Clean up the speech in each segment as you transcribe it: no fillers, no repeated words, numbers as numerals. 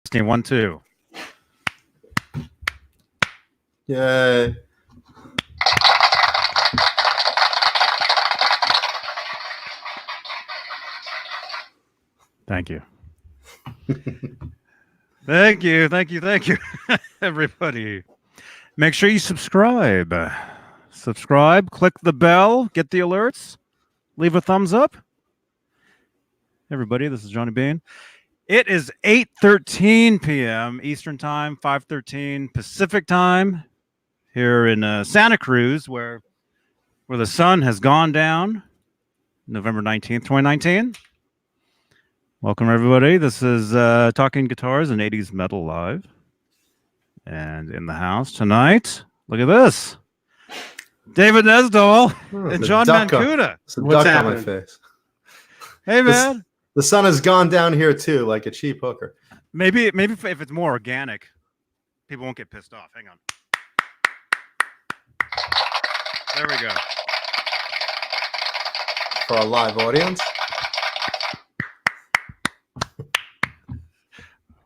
Testing 1, 2. Yay. Thank you. Thank you, everybody. Make sure you subscribe. Subscribe, click the bell, get the alerts, leave a thumbs up. Everybody, this is Johnny Beane. It is 8:13 p.m. Eastern Time, 5:13 Pacific Time here in Santa Cruz, where the sun has gone down. November 19th, 2019. Welcome, everybody. This is Talking Guitars and 80's Metal Live. And in the house tonight, look at this. David Nesdall and John Mancuda. What's happening? On my face. Hey, man. The sun has gone down here, too, like a cheap hooker. Maybe if it's more organic, people won't get pissed off. Hang on. There we go. For our live audience.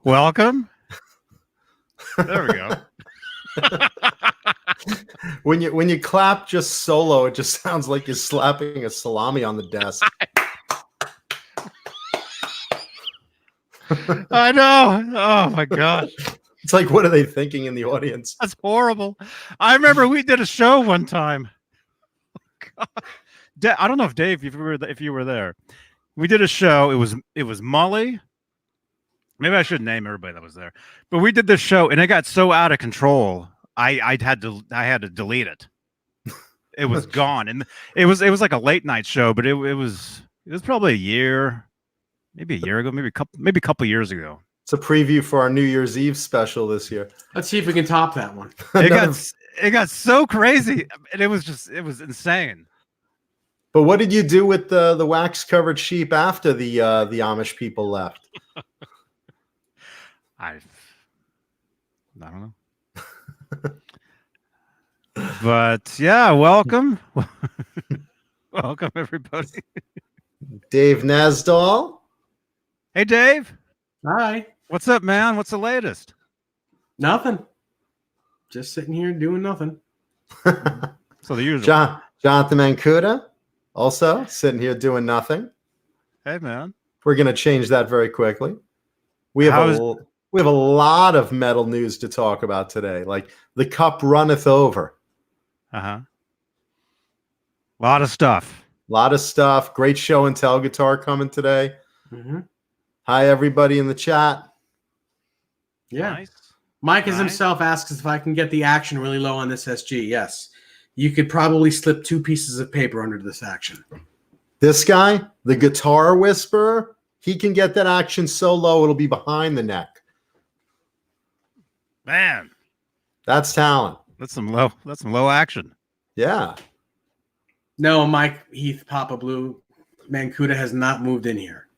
Welcome. There we go. When you clap just solo, it just sounds like you're slapping a salami on the desk. I know. Oh my gosh. It's like, what are they thinking in the audience? That's horrible. I remember we did a show one time. Oh, I don't know if Dave, if you were there. We did a show. It was Molly. Maybe I should name everybody that was there. But we did this show and it got so out of control. I had to delete it. It was gone. And it was like a late night show, but it was probably maybe a year ago, maybe a couple years ago. It's a preview for our New Year's Eve special this year. Let's see if we can top that one. It got so crazy, and it was insane. But what did you do with the wax covered sheep after the Amish people left? I don't know. But yeah, welcome. Welcome, everybody. Dave Nesdall. Hey, Dave. Hi. What's up, man? What's the latest? Nothing. Just sitting here doing nothing. So the usual. Jonathan Mancuda, also sitting here doing nothing. Hey, man. We're going to change that very quickly. We have a lot of metal news to talk about today. Like the cup runneth over. Uh-huh. A lot of stuff. Great show and tell guitar coming today. Mm-hmm. Hi, everybody in the chat. Yeah. Nice. Mike himself asks if I can get the action really low on this SG. Yes. You could probably slip 2 pieces of paper under this action. This guy, the guitar whisperer, he can get that action so low it'll be behind the neck. Man. That's talent. That's some low action. Yeah. No, Mike, Heath, Papa Blue, Mancuda has not moved in here.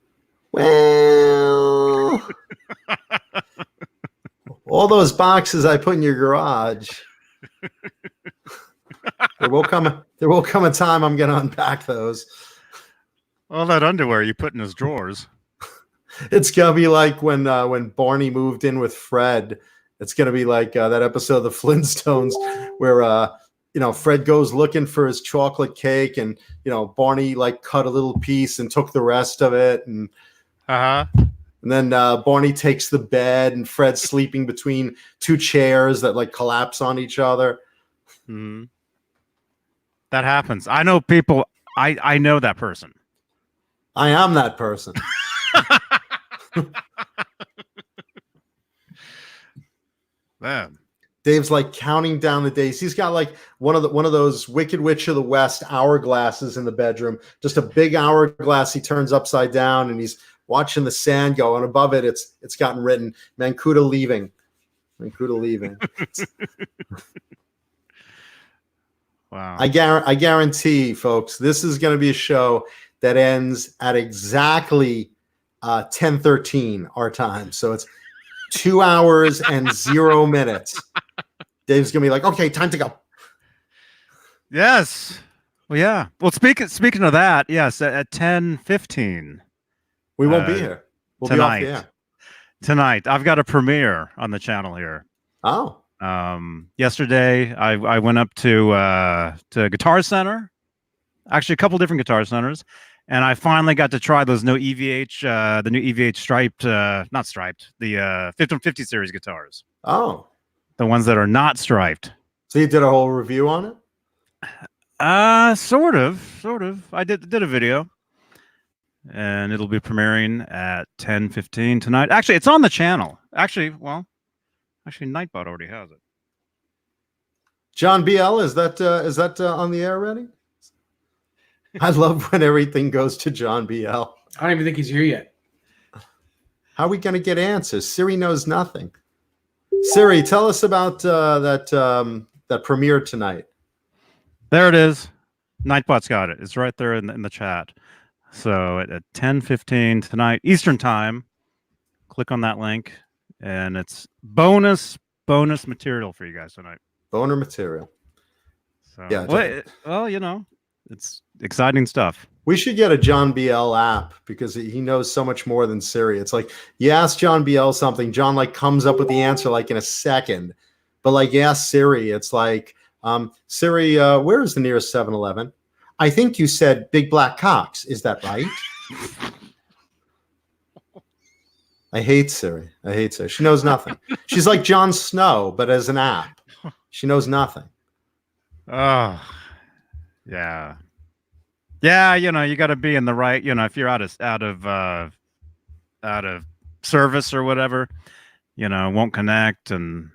Well, all those boxes I put in your garage. There will come a time I'm going to unpack those. All that underwear you put in his drawers. It's going to be like when Barney moved in with Fred. It's going to be like that episode of the Flintstones where Fred goes looking for his chocolate cake, and Barney like cut a little piece and took the rest of it, and and then Barney takes the bed, and Fred's sleeping between 2 chairs that like collapse on each other. Mm-hmm. That happens. I know people. I know that person. I am that person. Man. Dave's like counting down the days. He's got like one of those Wicked Witch of the West hourglasses in the bedroom. Just a big hourglass he turns upside down, and he's watching the sand go. And above it, it's gotten written, Mancuda leaving. Mancuda leaving. Wow. I guarantee, folks, this is going to be a show that ends at exactly 10:13 our time. So it's 2 hours and 0 minutes. Dave's gonna be like, okay, time to go. Yes. Well, yeah. Well, speaking of that, yes, at 10:15. We won't be here. We'll tonight. be off the air. tonight. I've got a premiere on the channel here. Oh, Yesterday I went up to Guitar Center, actually a couple different Guitar Centers, and I finally got to try those new EVH, the new EVH striped, not striped, the 5150 series guitars. oh, The ones that are not striped. so you did a whole review on it? Sort of. I did a video, and it'll be premiering at 10:15 tonight. Actually, it's on the channel. Actually, Nightbot already has it. John BL, is that on the air already? I love when everything goes to John BL. I don't even think he's here yet. How are we going to get answers? Siri knows nothing. Siri, tell us about that premiere tonight. There it is. Nightbot's got it. It's right there in the chat. So at 10:15 tonight Eastern time, click on that link, and it's bonus material for you guys tonight. Boner material. So, Yeah. well, you know, it's exciting stuff. We should get a John BL app because he knows so much more than Siri. It's like you ask John BL something, John like comes up with the answer like in a second. But like you ask Siri, it's like, Siri, where is the nearest 7-Eleven? I think you said Big Black Cox. Is that right? I hate Siri. She knows nothing. She's like Jon Snow, but as an app. She knows nothing. Oh, yeah. Yeah, you know, you got to be in the right, you know, if you're out of service or whatever, you know, won't connect and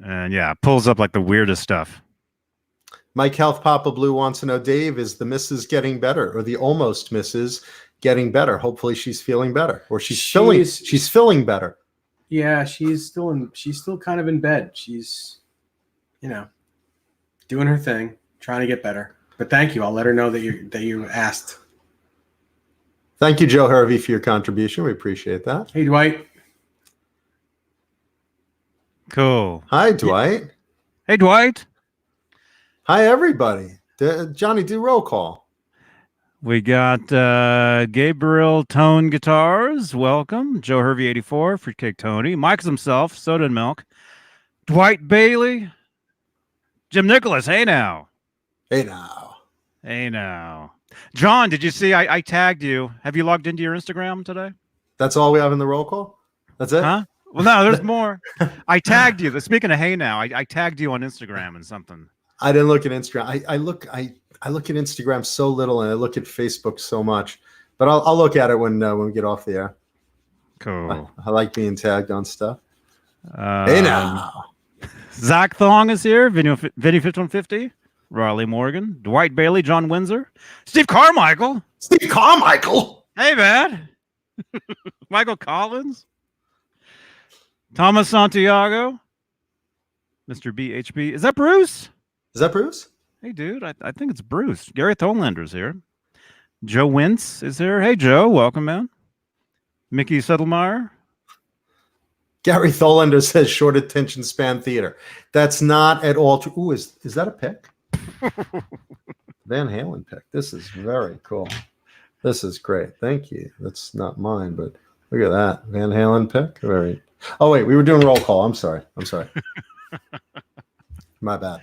yeah, pulls up like the weirdest stuff. Mike Health Papa Blue wants to know, Dave, is the missus getting better or the almost missus getting better? Hopefully she's feeling better or she's feeling better. Yeah, she's still kind of in bed. She's, you know, doing her thing, trying to get better. But thank you. I'll let her know that you asked. Thank you, Joe Hervey, for your contribution. We appreciate that. Hey, Dwight. Cool. Hi, Dwight. Hey, Dwight. Hi, everybody. Johnny, do roll call. We got Gabriel Tone Guitars. Welcome. Joe Hervey 84, Fruitcake Tony. Mike's himself, Soda and Milk. Dwight Bailey. Jim Nicholas. Hey now. Hey now. Hey now. John, did you see I tagged you? Have you logged into your Instagram today? That's all we have in the roll call? That's it? Huh? Well, no, there's more. I tagged you. Speaking of hey now, I tagged you on Instagram and something. I didn't look at Instagram. I look at Instagram so little and I look at Facebook so much. But I'll look at it when we get off the air. Cool. I like being tagged on stuff. Hey now. Zach Thong is here. Vinny 5150. Riley Morgan, Dwight Bailey, John Windsor, Steve Carmichael. Hey, man. Michael Collins, Thomas Santiago, Mr. BHB. Is that Bruce? Hey, dude. I think it's Bruce. Gary Tholander's here. Joe Wentz is here. Hey, Joe. Welcome, man. Mickey Settlemeyer. Gary Tholander says short attention span theater. That's not at all true. Ooh, is that a pick? Van Halen pick. This is very cool. This is great. Thank you. That's not mine, but look at that. Van Halen pick. Very. Oh, wait. We were doing roll call. I'm sorry. My bad.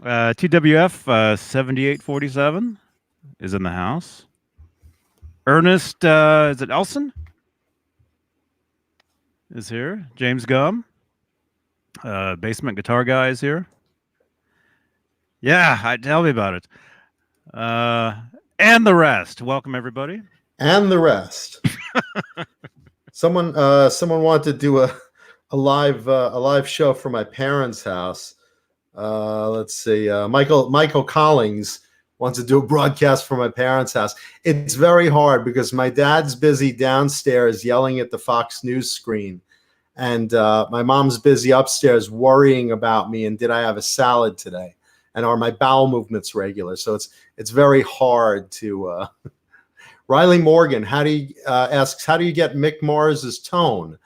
TWF 7847 is in the house. Ernest, is it Elson? Is here. James Gum. Basement Guitar Guy is here. Yeah, tell me about it. And the rest. Welcome, everybody. And the rest. Someone wanted to do a live show from my parents' house. Let's see. Michael Collins wants to do a broadcast from my parents' house. It's very hard because my dad's busy downstairs yelling at the Fox News screen. And my mom's busy upstairs worrying about me and did I have a salad today? And are my bowel movements regular? So it's very hard to. Riley Morgan, asks, how do you get Mick Mars's tone?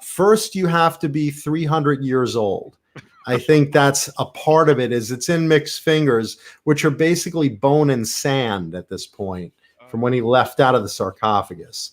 First, you have to be 300 years old. I think that's a part of it. Is it's in Mick's fingers, which are basically bone and sand at this point from when he left out of the sarcophagus.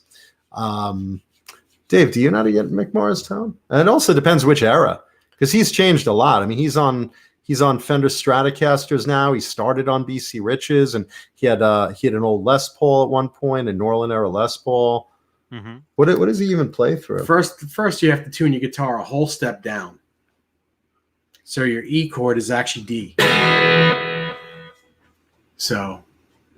Dave, do you know how to get Mick Mars tone? And it also depends which era, because he's changed a lot. I mean, he's on Fender Stratocasters now. He started on BC Riches, and he had an old Les Paul at one point, a Norland era Les Paul. Mm-hmm. What does he even play through? First, you have to tune your guitar a whole step down, so your E chord is actually D. So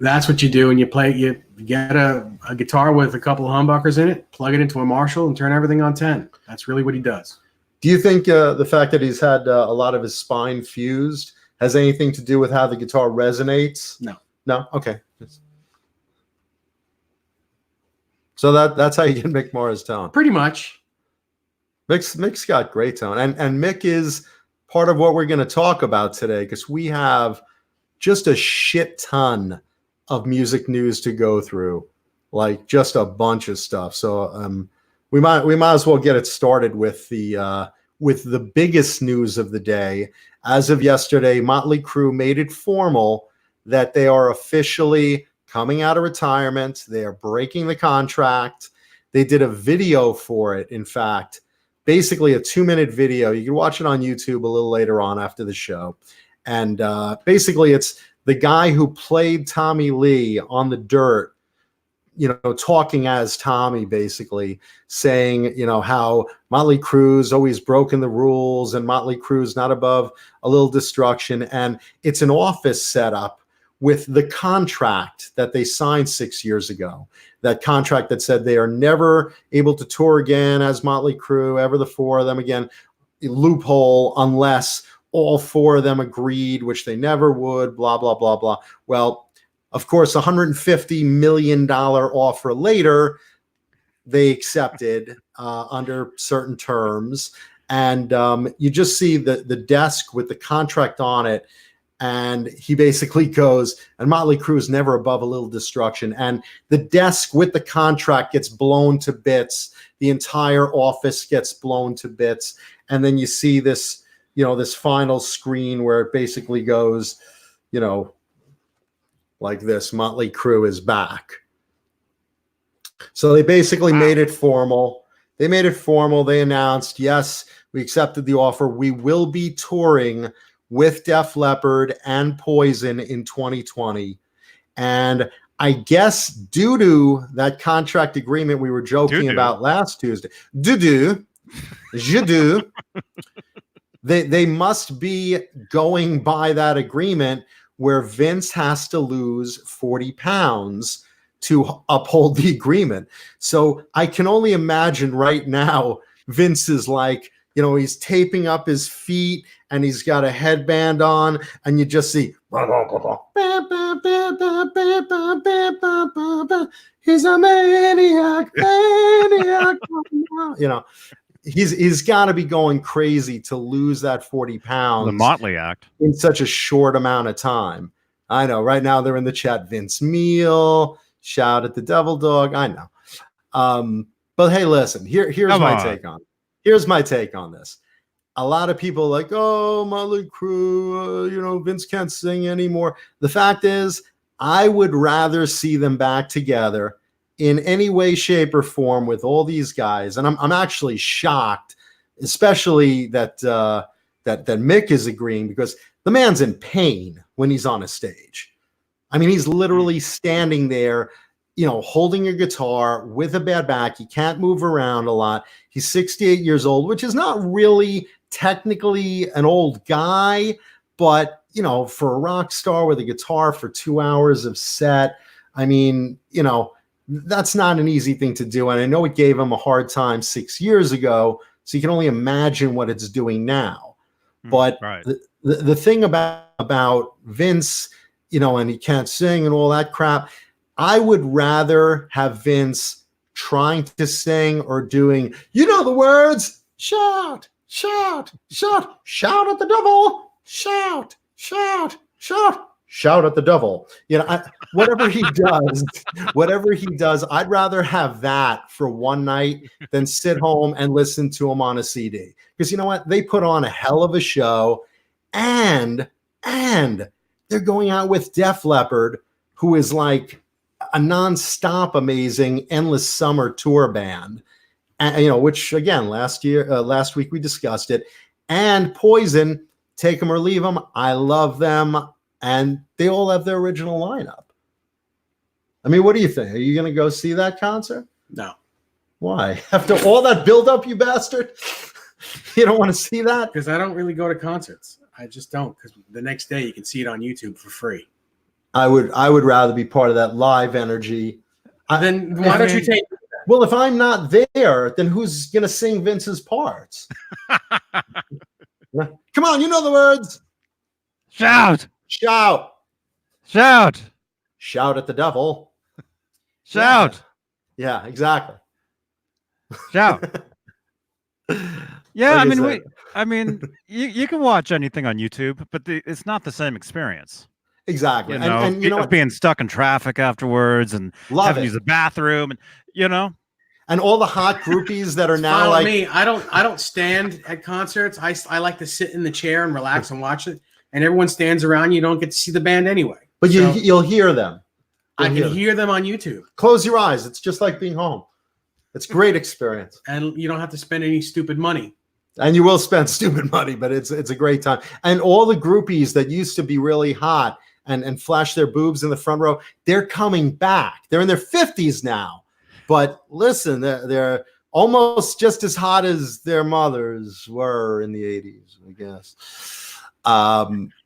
that's what you do, and you play. You get a guitar with a couple of humbuckers in it, plug it into a Marshall, and turn everything on 10. That's really what he does. Do you think the fact that he's had a lot of his spine fused has anything to do with how the guitar resonates? No. Okay. So that's how you get Mick Mars tone. Pretty much. Mick's got great tone, and Mick is part of what we're going to talk about today, because we have just a shit ton of music news to go through, like just a bunch of stuff. So we might as well get it started with the biggest news of the day. As of yesterday, Motley Crue made it formal that they are officially coming out of retirement. They are breaking the contract. They did a video for it, in fact, basically a 2-minute video. You can watch it on YouTube a little later on after the show. And basically it's the guy who played Tommy Lee on the Dirt, talking as Tommy, basically saying, how Motley Crue's always broken the rules and Motley Crue's not above a little destruction. And it's an office setup with the contract that they signed 6 years ago, that contract that said they are never able to tour again as Motley Crue, ever the four of them again, loophole, unless all four of them agreed, which they never would, blah, blah, blah, blah. Well, of course, $150 million offer later, they accepted under certain terms. And you just see the desk with the contract on it. And he basically goes, and Motley Crue is never above a little destruction. And the desk with the contract gets blown to bits. The entire office gets blown to bits. And then you see this, this final screen where it basically goes, like this: Motley Crue is back. So they basically made it formal. They announced, yes, we accepted the offer. We will be touring with Def Leppard and Poison in 2020. And I guess due to that contract agreement we were joking about last Tuesday, they must be going by that agreement where Vince has to lose 40 pounds to uphold the agreement. So I can only imagine right now, Vince is like, he's taping up his feet and he's got a headband on, and you just see, he's a maniac. He's got to be going crazy to lose that 40 pounds. The Motley Act. In such a short amount of time. I know. Right now they're in the chat. Vince Meal, shout at the Devil Dog. I know. But hey, listen, here's my take on it. Here's my take on this. A lot of people are like, oh, Motley Crue, Vince can't sing anymore. The fact is, I would rather see them back together in any way, shape, or form with all these guys. And I'm actually shocked, especially that Mick is agreeing, because the man's in pain when he's on a stage. I mean, he's literally standing there, holding a guitar with a bad back. He can't move around a lot. He's 68 years old, which is not really technically an old guy, but, for a rock star with a guitar for 2 hours of set, I mean, that's not an easy thing to do. And I know it gave him a hard time 6 years ago, so you can only imagine what it's doing now. But right. the thing about Vince, and he can't sing and all that crap, I would rather have Vince trying to sing or doing, the words, shout, shout, shout, shout at the devil, shout, shout, shout, shout at the devil. Whatever he does, I'd rather have that for one night than sit home and listen to him on a CD. Because you know what? They put on a hell of a show, and they're going out with Def Leppard, who is like, a nonstop amazing endless summer tour band, and which again last week we discussed it. And Poison, take them or leave them. I love them, and they all have their original lineup. I mean, what do you think? Are you going to go see that concert? No. Why? After all that build-up, you bastard? You don't want to see that? Because I don't really go to concerts. I just don't. Because the next day you can see it on YouTube for free. I would rather be part of that live energy. Then why don't you take? Well, if I'm not there, then who's going to sing Vince's parts? Come on, you know the words. Shout. Shout. Shout. Shout at the devil. Shout. Yeah, exactly. Shout. Yeah, I mean, you can watch anything on YouTube, but it's not the same experience. Exactly. And you know, being stuck in traffic afterwards and having to use the bathroom, and and all the hot groupies that are now like me. I don't stand at concerts. I like to sit in the chair and relax and watch it. And everyone stands around. You don't get to see the band anyway. But you'll hear them. I can hear them on YouTube. Close your eyes. It's just like being home. It's a great experience. And you don't have to spend any stupid money. And you will spend stupid money, but it's a great time. And all the groupies that used to be really hot and flash their boobs in the front row, they're coming back. They're in their 50s now. But listen, they're almost just as hot as their mothers were in the 80s, I guess.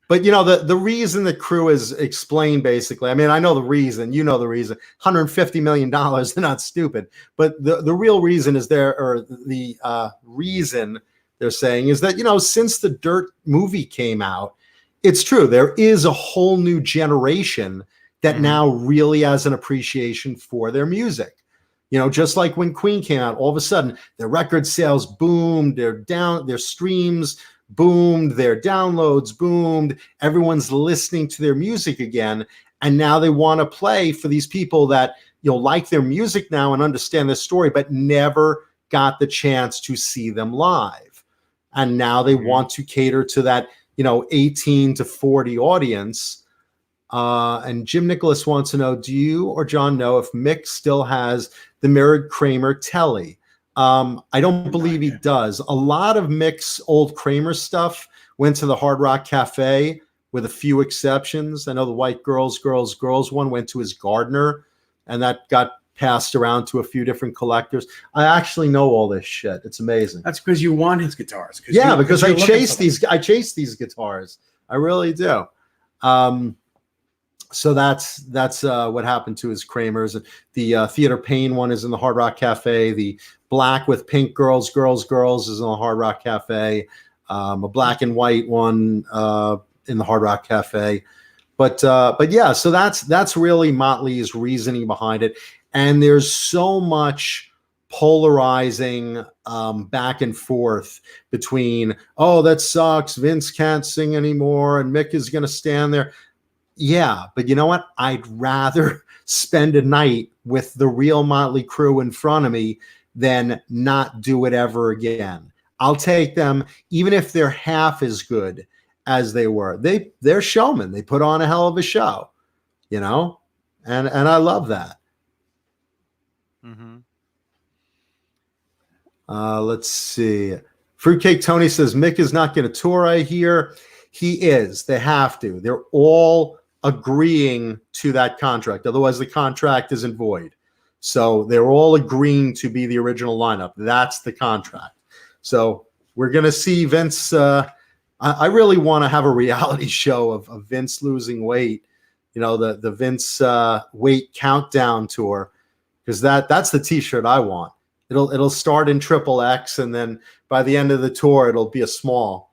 But the reason the Crue is explained, basically, I mean, I know the reason, the reason, $150 million, they're not stupid, but the real reason is the reason they're saying is that, since the Dirt movie came out, it's true, there is a whole new generation that now really has an appreciation for their music. Just like when Queen came out, all of a sudden their record sales boomed, their streams boomed, their downloads boomed, everyone's listening to their music again, and now they want to play for these people that like their music now and understand their story but never got the chance to see them live, and now they want to cater to that 18 to 40 audience. And Jim Nicholas wants to know, do you or John know if Mick still has the mirrored Kramer telly? I don't believe he does. A lot of Mick's old Kramer stuff went to the Hard Rock Cafe, with a few exceptions. I know the White Girls one went to his gardener, and that got passed around to a few different collectors. I actually know all this shit. It's amazing. That's because you want his guitars. Because I chase these guitars. I really do. So that's what happened to his Kramers. The Theater Pain one is in the Hard Rock Cafe. The black with pink girls is in the Hard Rock Cafe. A black and white one in the Hard Rock Cafe. But yeah, so that's really Motley's reasoning behind it. And there's so much polarizing back and forth between, oh, that sucks, Vince can't sing anymore, and Mick is going to stand there. Yeah, but you know what? I'd rather spend a night with the real Motley Crue in front of me than not do it ever again. I'll take them, even if they're half as good as they were. They're showmen. They put on a hell of a show, and I love that. Mm-hmm. Let's see. Fruitcake Tony says Mick is not going to tour, I hear. He is. They have to. They're all agreeing to that contract. Otherwise, the contract isn't void. So they're all agreeing to be the original lineup. That's the contract. So we're going to see Vince. I really want to have a reality show of Vince losing weight. The Vince weight countdown tour, because that's the T-shirt I want. It'll start in XXX, and then by the end of the tour, it'll be a small.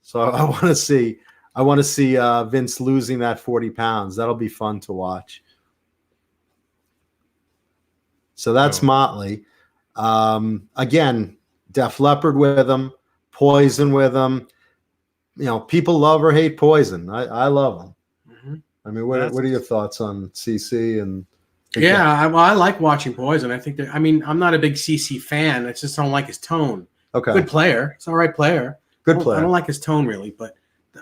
So I want to see Vince losing that 40 pounds. That'll be fun to watch. So that's Motley. Again, Def Leppard with them, Poison with them. People love or hate Poison. I love them. Mm-hmm. I mean, what are your thoughts on CC and? Yeah, I like watching Poison. I think I'm not a big CC fan. I just don't like his tone. Okay. Good player. It's all right player. Good player. I don't like his tone really, but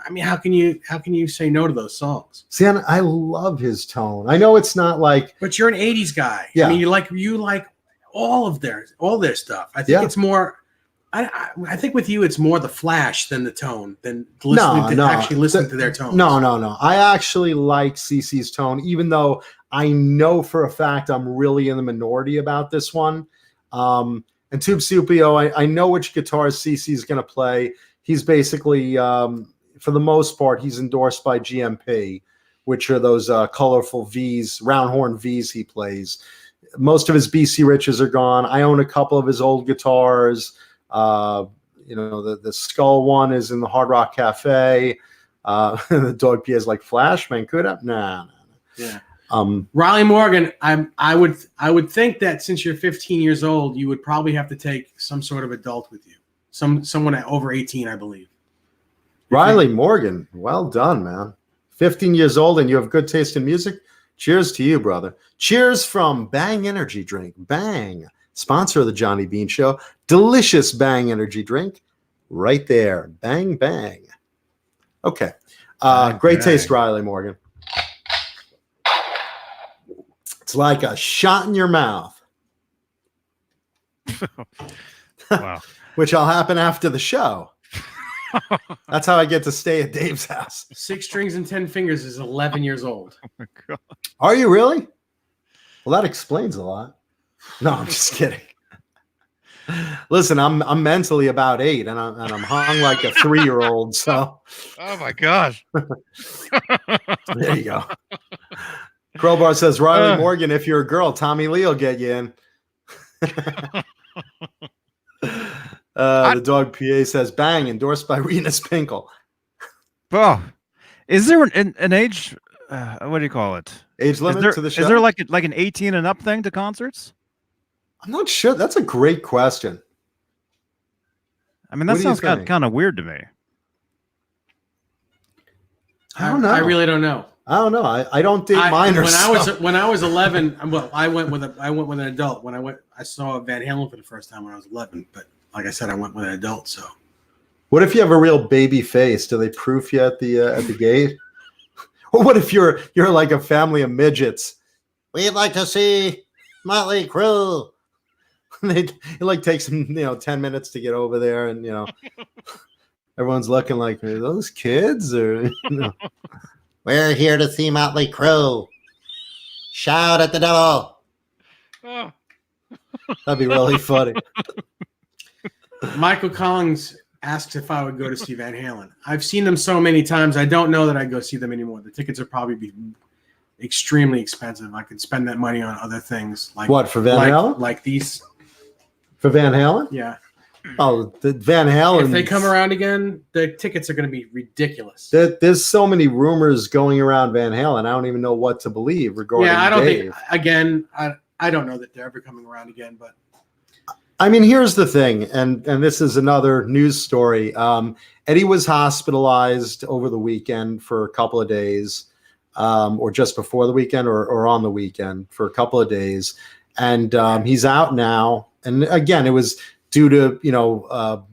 I mean, how can you say no to those songs? See, and I love his tone. I know it's not like, But you're an '80s guy. Yeah. I mean, you like all their stuff. I think it's more. I think with you, it's more the flash than the tone, than actually listening to their tone. No. I actually like CeCe's tone, even though I know for a fact I'm really in the minority about this one. And Tube Supio, I know which guitars CeCe's going to play. He's basically, for the most part, he's endorsed by GMP, which are those colorful Vs, round horn Vs he plays. Most of his BC Riches are gone. I own a couple of his old guitars. The Skull one is in the Hard Rock Cafe. The Dog P is like Flashman. Could have nah. Yeah. Riley Morgan, I would think that since you're 15 years old, you would probably have to take some sort of adult with you. Someone over 18, I believe. Riley Morgan, well done, man. 15 years old and you have good taste in music. Cheers to you, brother. Cheers from Bang Energy Drink. Bang. Sponsor of the Johnny Beane Show. Delicious Bang energy drink right there. Bang, bang. Okay. Great taste, Riley Morgan. It's like a shot in your mouth. Wow. Which will happen after the show. That's how I get to stay at Dave's house. 6 Strings and 10 Fingers is 11 years old. Oh my God. Are you really? Well, that explains a lot. No, I'm just kidding. Listen, I'm mentally about 8, and I'm hung like a 3-year-old. So, Oh my gosh. there you go. Crowbar says, Riley Morgan, if you're a girl, Tommy Lee will get you in. The Dog PA says, bang, endorsed by Renus Pinkle. Oh, is there an age? What do you call it? Age limit to the show? Is there like an 18 and up thing to concerts? I'm not sure. That's a great question. I mean, that sounds kind of weird to me. I don't know. I really don't know. I don't know. I don't date minors. When I was 11, well, I went with an adult. I saw Van Halen for the first time when I was 11. But like I said, I went with an adult. So, what if you have a real baby face? Do they proof you at the gate? Or what if you're like a family of midgets? We'd like to see Motley Crue. It like takes them 10 minutes to get over there, and everyone's looking like, are those kids or We're here to see Motley Crue. Shout at the devil. Oh. That'd be really funny. Michael Collins asked if I would go to see Van Halen. I've seen them so many times. I don't know that I'd go see them anymore. The tickets would probably be extremely expensive. I could spend that money on other things. Like what, for Van Halen? Like these. For Van Halen? Yeah. Oh, the Van Halen. If they come around again, the tickets are going to be ridiculous. There's so many rumors going around Van Halen. I don't even know what to believe regarding I don't Dave. think, again, I don't know that they're ever coming around again, but. I mean, here's the thing, and this is another news story. Eddie was hospitalized over the weekend for a couple of days, or just before the weekend, or on the weekend for a couple of days, and he's out now. And again, it was due to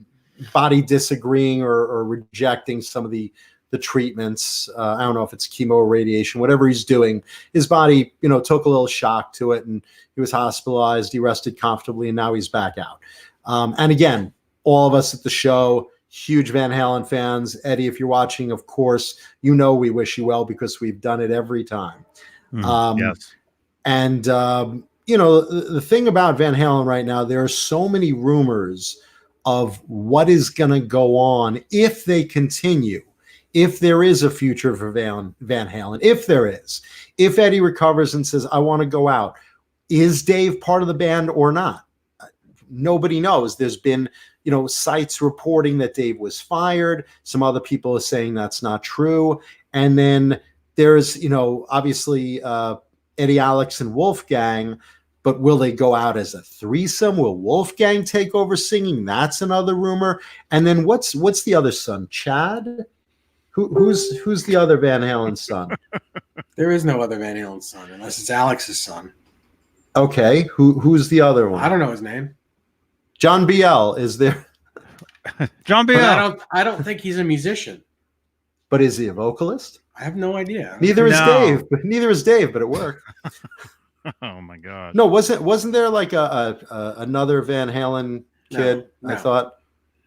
body disagreeing or rejecting some of the treatments. I don't know if it's chemo or radiation, whatever he's doing. His body, took a little shock to it, and he was hospitalized. He rested comfortably, and now he's back out. And again, all of us at the show, huge Van Halen fans. Eddie, if you're watching, of course, we wish you well because we've done it every time. Yes. And the thing about Van Halen right now, there are so many rumors of what is going to go on if they continue. If there is a future for Van Halen, if Eddie recovers and says, I want to go out, is Dave part of the band or not? Nobody knows. There's been, sites reporting that Dave was fired. Some other people are saying that's not true. And then there's, obviously Eddie, Alex, and Wolfgang, but will they go out as a threesome? Will Wolfgang take over singing? That's another rumor. And then what's the other son? Chad? Who's the other Van Halen son? There is no other Van Halen son unless it's Alex's son. Okay, who's the other one? I don't know his name. John BL is there? John BL. But I don't think he's a musician. But is he a vocalist? I have no idea. Neither is No. Dave. Neither is Dave, but it worked. Oh my god. No, wasn't there like another Van Halen kid? No. I thought.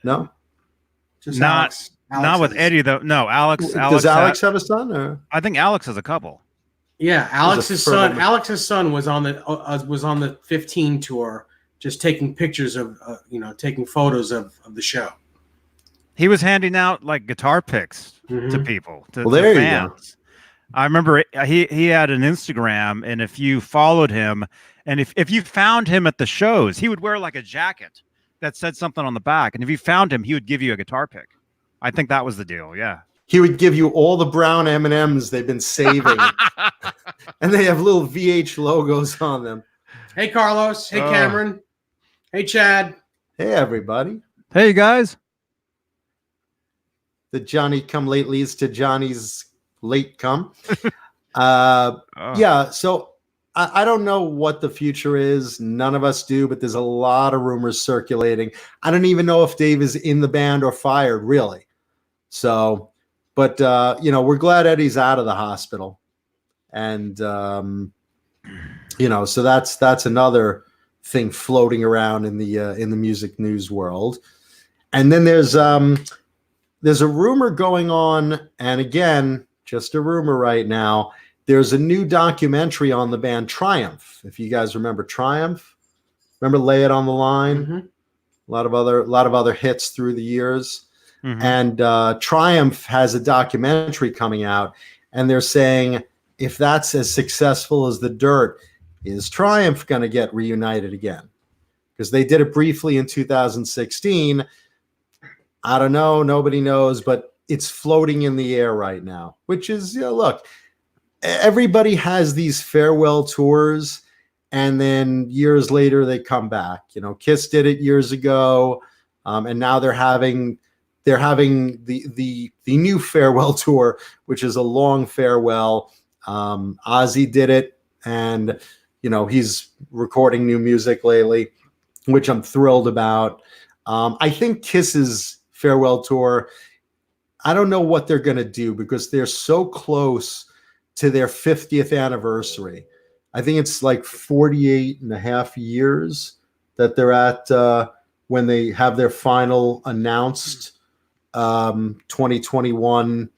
No. Just Not with has- Eddie though. No, Alex. Does Alex have a son? Or? I think Alex has a couple. Yeah, Alex's fertile son. man. Alex's son was on the 15 tour, just taking pictures of taking photos of the show. He was handing out like guitar picks to Mhm. people, to, Well, there to you fans. I remember he had an Instagram, and if you followed him, and if you found him at the shows, he would wear like a jacket that said something on the back, and if you found him, he would give you a guitar pick. I think that was the deal. Yeah. He would give you all the brown M&Ms they've been saving, and they have little VH logos on them. Hey, Carlos. Hey, Cameron. Hey, Chad. Hey, everybody. Hey guys. The Johnny come latelys to Johnny's late come. Oh. Yeah, so I don't know what the future is. None of us do, but there's a lot of rumors circulating. I don't even know if Dave is in the band or fired, really. So, but we're glad Eddie's out of the hospital, and so that's another thing floating around in the music news world. And then there's a rumor going on, and again, just a rumor right now. There's a new documentary on the band Triumph. If you guys remember Triumph, remember Lay It on the Line? Mm-hmm. A lot of other hits through the years. Mhm. And Triumph has a documentary coming out, and they're saying if that's as successful as The Dirt, is Triumph going to get reunited again? Because they did it briefly in 2016. I don't know. Nobody knows, but it's floating in the air right now, which is, look, everybody has these farewell tours, and then years later they come back. Kiss did it years ago, and now they're having the new farewell tour, which is a long farewell. Ozzy did it, and he's recording new music lately, which I'm thrilled about. I think Kiss's farewell tour, I don't know what they're going to do because they're so close to their 50th anniversary. I think it's like 48 and a half years that they're at when they have their final announced 2021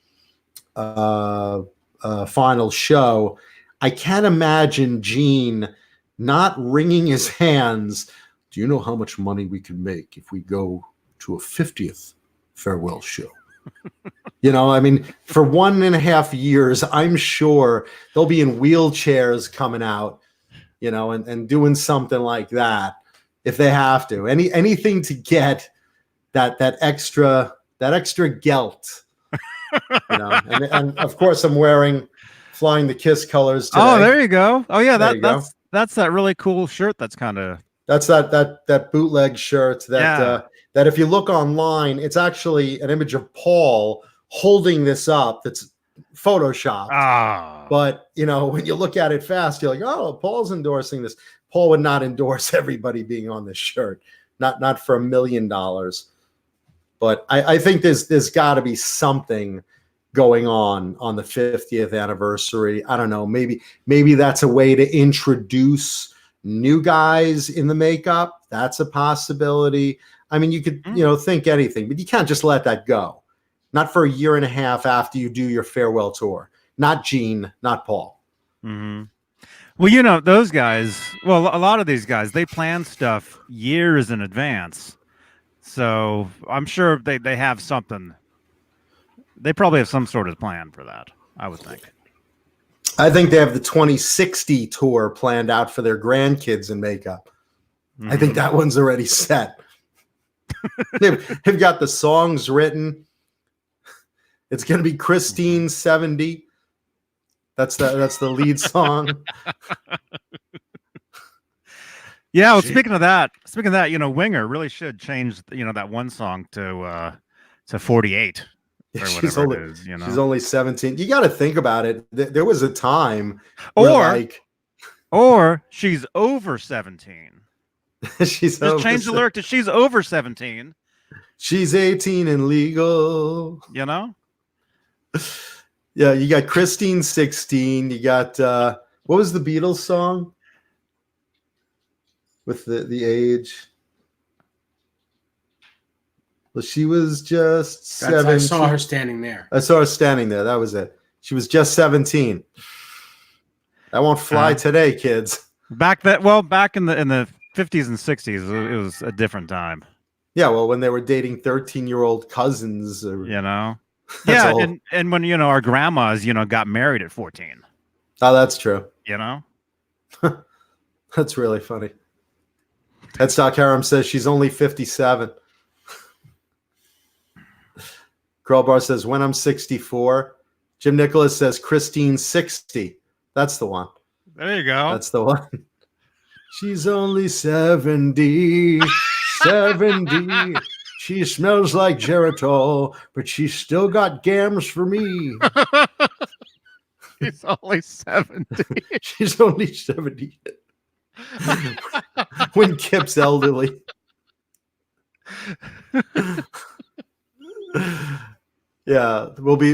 final show. I can't imagine Gene not wringing his hands. Do you know how much money we can make if we go to a 50th farewell show? For 1.5 years, I'm sure they'll be in wheelchairs coming out, and doing something like that if they have to. Anything to get that extra gelt, and of course I'm flying the Kiss colors today. Oh, there you go. Oh yeah, There you go. that's that really cool shirt. That's kind of That's that bootleg shirt that if you look online, it's actually an image of Paul holding this up. That's photoshopped. But when you look at it fast, you're like, oh, Paul's endorsing this. Paul would not endorse everybody being on this shirt, not for $1 million. But I think there's got to be something going on the 50th anniversary. I don't know. Maybe that's a way to introduce new guys in the makeup. That's a possibility. You could think anything, but you can't just let that go. Not for 1.5 years after you do your farewell tour. Not Gene, not Paul. Mm-hmm. Well, those guys. Well, a lot of these guys, they plan stuff years in advance. So I'm sure they have something. They probably have some sort of plan for that, I would think. I think they have the 2060 tour planned out for their grandkids in makeup. Mm-hmm. I think that one's already set. They've got the songs written. It's going to be Christine 70. That's the lead song. Yeah. Well, speaking of that, Winger really should change, that one song to 48 or whatever it is. She's only 17. You got to think about it. There was a time, or she's over 17. She's just change the lyric to she's over 17. She's 18 and legal. Yeah, you got Christine 16. You got what was the Beatles song with the age? Well, she was just 17. I saw her standing there. I saw her standing there. That was it. She was just 17. That won't fly today, kids. Back in the 50s and 60s, it was a different time. Yeah, well, when they were dating 13-year-old cousins, Yeah, and when our grandmas, got married at 14. Oh, that's true. That's really funny. Headstock Harem says she's only 57. Curlbar says, when I'm 64. Jim Nicholas says, Christine 60. That's the one. There you go. That's the one. She's only 70. 70. She smells like Geritol, but she's still got gams for me. She's only 70. She's only 70. When Kip's elderly. Yeah, we'll be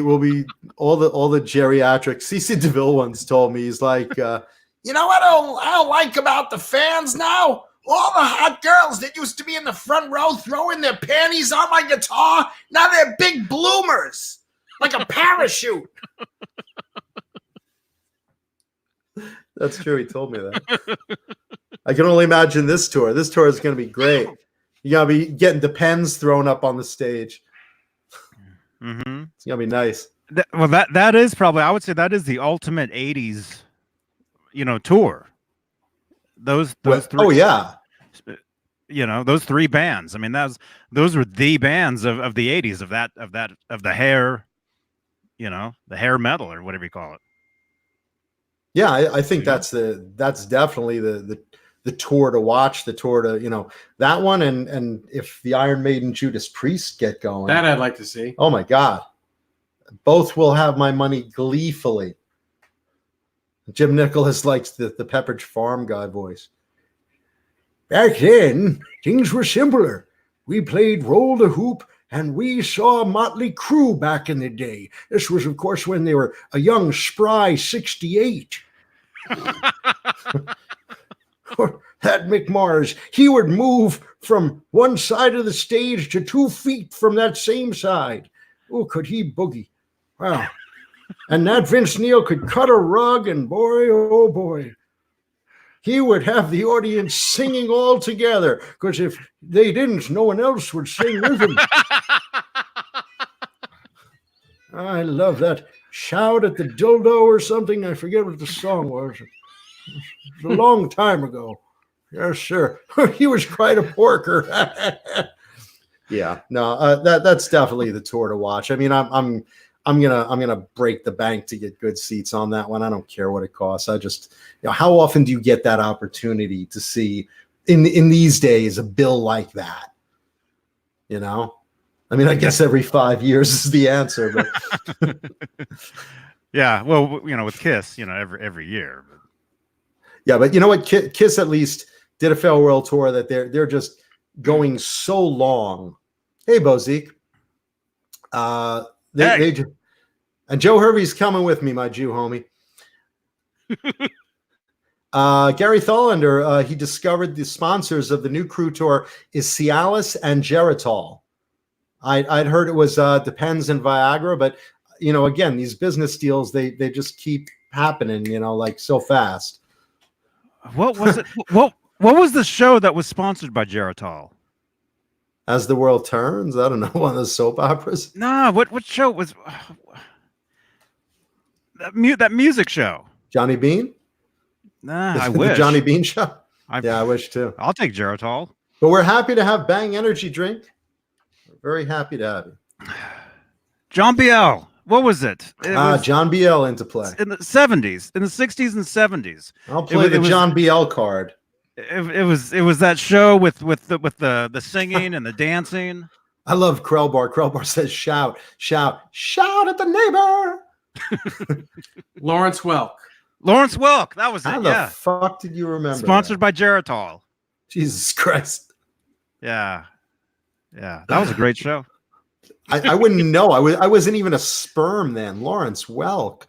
all the geriatric. CC DeVille once told me, he's like, you know what I don't like about the fans now? All the hot girls that used to be in the front row throwing their panties on my guitar, now they're big bloomers, like a parachute. That's true. He told me that. I can only imagine this tour. This tour is going to be great. You got to be getting Depends thrown up on the stage. Mm-hmm. It's going to be nice. That is probably, I would say that is the ultimate 80s, tour. Those three. Oh yeah. Those three bands. I mean, those were the bands of the 80s, of the hair, the hair metal or whatever you call it. Yeah, I think that's definitely the tour to watch, the tour to, that one, and if the Iron Maiden Judas Priest get going. That I'd like to see. Oh my God. Both will have my money gleefully. Jim Nicholas likes the Pepperidge Farm guy voice. Back then, things were simpler. We played roll the hoop, and we saw Motley Crue back in the day. This was, of course, when they were a young, spry 68. That Mick Mars, he would move from one side of the stage to 2 feet from that same side. Oh, could he boogie? Wow. And that Vince Neil could cut a rug, and boy, oh boy, he would have the audience singing all together, because if they didn't, no one else would sing with him. I love that. Shout at the dildo or something. I forget what the song was. It was a long time ago. Yes, sir. He was quite a porker. Yeah, no, that's definitely the tour to watch. I mean, I'm gonna break the bank to get good seats on that one. I don't care what it costs. I just, how often do you get that opportunity to see in these days a bill like that? I mean, I guess every 5 years is the answer, but yeah. Well, with Kiss, every year. Yeah, but you know what? Kiss at least did a farewell tour that they're just going so long. Hey, Bozique. And Joe Hervey's coming with me, my Jew homie. Gary Tholander, he discovered the sponsors of the new Crue tour is Cialis and Geritol. I'd heard it was Depends and Viagra, but again, these business deals they just keep happening, like so fast. What was it? What was the show that was sponsored by Geritol? As the World Turns? I don't know, one of those soap operas. No, what show was that music show? Johnny Beane? Nah, I wish. The Johnny Beane show? I wish too. I'll take Geritol. But we're happy to have Bang Energy Drink. We're very happy to have you. John Biel. What was it? John Biel into play. In the 70s, in the 60s and 70s. I'll play the John Biel card. It was that show with the singing and the dancing. I love Krellbar. Krellbar says shout at the neighbor. Lawrence Welk. That was it. How the fuck did you remember? Sponsored by Geritol. Jesus Christ. Yeah. That was a great show. I wouldn't know. I wasn't even a sperm then. Lawrence Welk.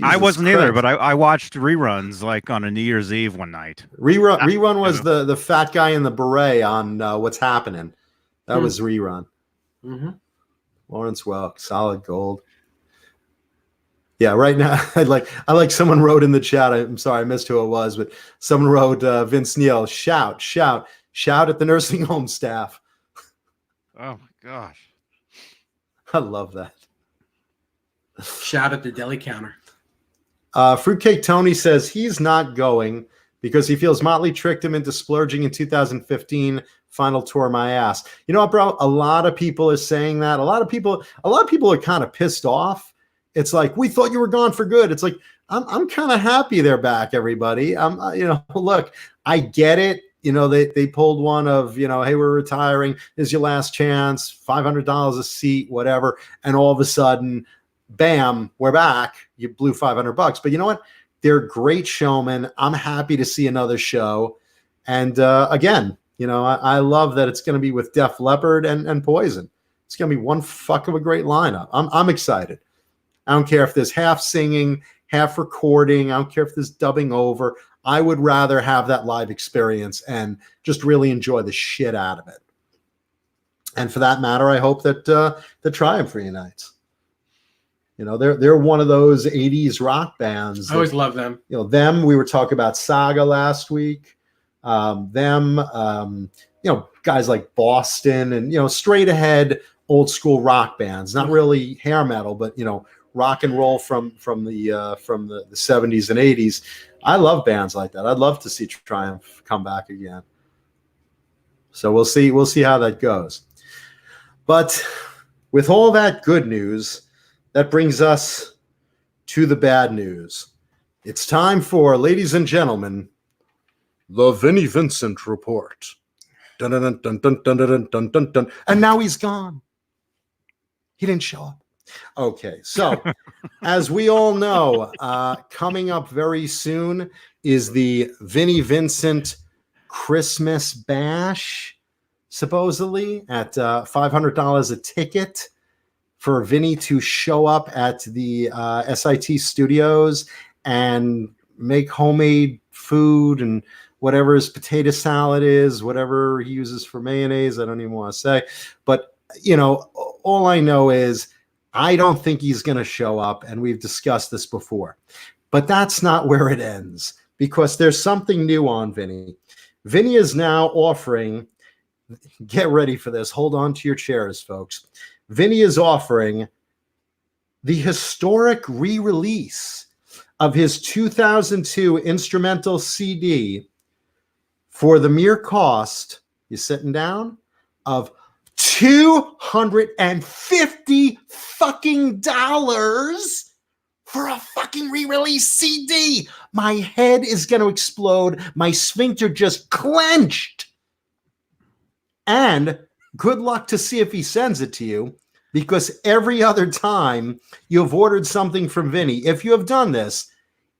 I Jesus wasn't either, Christ. but I watched reruns like on a New Year's Eve one night. Rerun was the fat guy in the beret on What's Happening. That was rerun. Mm-hmm. Lawrence Welk, solid gold. Yeah, right now I like someone wrote in the chat. I'm sorry, I missed who it was, but someone wrote Vince Neil, shout at the nursing home staff. Oh my gosh. I love that. Shout at the deli counter. Fruitcake Tony says he's not going because he feels Motley tricked him into splurging in 2015 final tour My Ass. You know what, bro? A lot of people are saying that. A lot of people are kind of pissed off. It's like, we thought you were gone for good. It's like, I'm kind of happy they're back, everybody. Look, I get it. They pulled one of, hey, we're retiring. This is your last chance, $500 a seat, whatever. And all of a sudden, bam, we're back. You blew $500. But you know what? They're great showmen. I'm happy to see another show. And again, I love that it's going to be with Def Leppard and Poison. It's going to be one fuck of a great lineup. I'm excited. I don't care if there's half singing, half recording. I don't care if there's dubbing over. I would rather have that live experience and just really enjoy the shit out of it. And for that matter, I hope that the Triumph reunites. They're one of those 80s rock bands. I always love them. Them. We were talking about Saga last week. Guys like Boston and straight ahead old school rock bands. Not really hair metal, but rock and roll from the 70s and 80s. I love bands like that. I'd love to see Triumph come back again. So we'll see how that goes. But with all that good news, that brings us to the bad news. It's time for, ladies and gentlemen, the Vinnie Vincent report. Dun, dun, dun, dun, dun, dun, dun, dun, dun. And now he's gone. He didn't show up. Okay, so as we all know, coming up very soon is the Vinnie Vincent Christmas Bash, supposedly at $500 a ticket for Vinnie to show up at the SIT studios and make homemade food and whatever his potato salad is, whatever he uses for mayonnaise. I don't even want to say. But, all I know is I don't think he's going to show up, and we've discussed this before. But that's not where it ends, because there's something new on Vinnie. Vinnie is now offering, get ready for this, hold on to your chairs, folks. Vinnie is offering the historic re-release of his 2002 instrumental CD for the mere cost, you sitting down, of $250 fucking dollars for a fucking re-release CD. My head is going to explode. My sphincter just clenched. And good luck to see if he sends it to you, because every other time you have ordered something from Vinnie, if you have done this,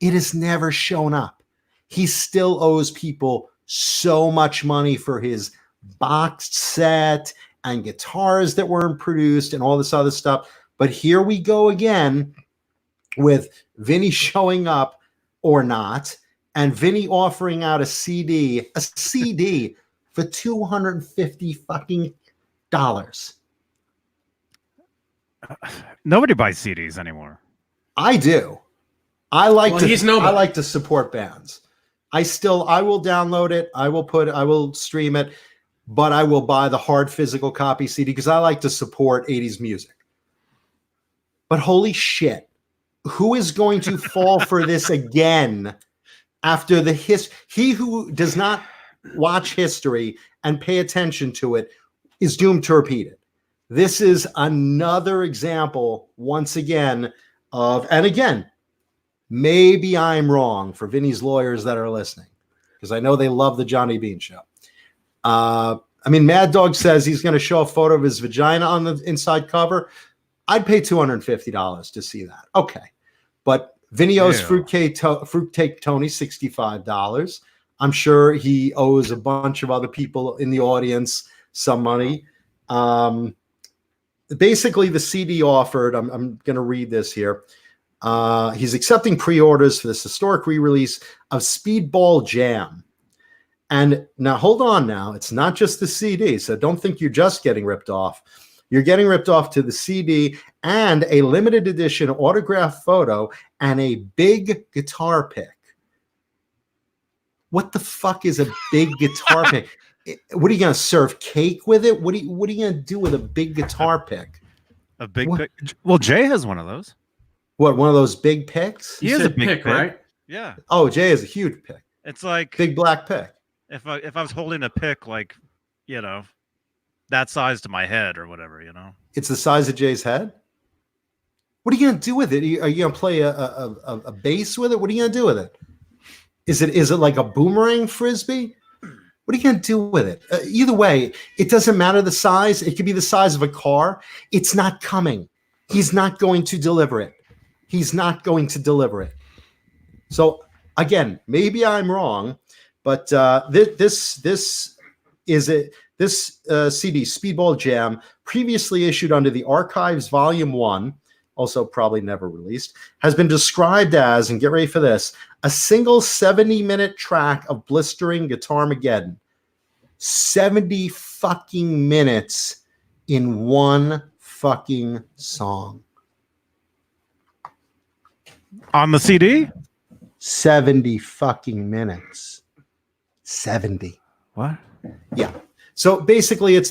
it has never shown up. He still owes people so much money for his boxed set and guitars that weren't produced and all this other stuff. But here we go again with Vinnie showing up or not, and Vinnie offering out a CD for $250 fucking dollars. Nobody buys CDs anymore. I do. I like to support bands. I will download it. I will stream it, but I will buy the hard physical copy CD because I like to support 80s music. But holy shit, who is going to fall for this again after the he who does not watch history and pay attention to it is doomed to repeat it. This is another example, once again, of, and again, maybe I'm wrong for Vinnie's lawyers that are listening, because I know they love the Johnny Beane show. Mad Dog says he's going to show a photo of his vagina on the inside cover. I'd pay $250 to see that. Okay. But Vinnie owes Fruitcake Tony $65. I'm sure he owes a bunch of other people in the audience some money. basically the CD offered, I'm going to read this here. He's accepting pre-orders for this historic re-release of Speedball Jam. And now, hold on now. It's not just the CD, so don't think you're just getting ripped off. You're getting ripped off to the CD and a limited edition autographed photo and a big guitar pick. What the fuck is a big guitar pick? What are you going to serve cake with it? What are you going to do with a big guitar pick? A big pick? Well, Jay has one of those. What, one of those big picks? He is a big pick, right? Yeah. Oh, Jay is a huge pick. It's like big black pick. If I was holding a pick like, that size to my head or whatever, It's the size of Jay's head? What are you going to do with it? Are you going to play a bass with it? What are you going to do with it? Is it like a boomerang frisbee? What are you going to do with it? Either way, it doesn't matter the size. It could be the size of a car. It's not coming. He's not going to deliver it. He's not going to deliver it. So again, maybe I'm wrong, but this CD, Speedball Jam, previously issued under the Archives Volume 1, also probably never released, has been described as, and get ready for this, a single 70-minute track of blistering Guitar-mageddon. 70 fucking minutes in one fucking song. On the CD? 70 fucking minutes. 70. What? Yeah. So basically it's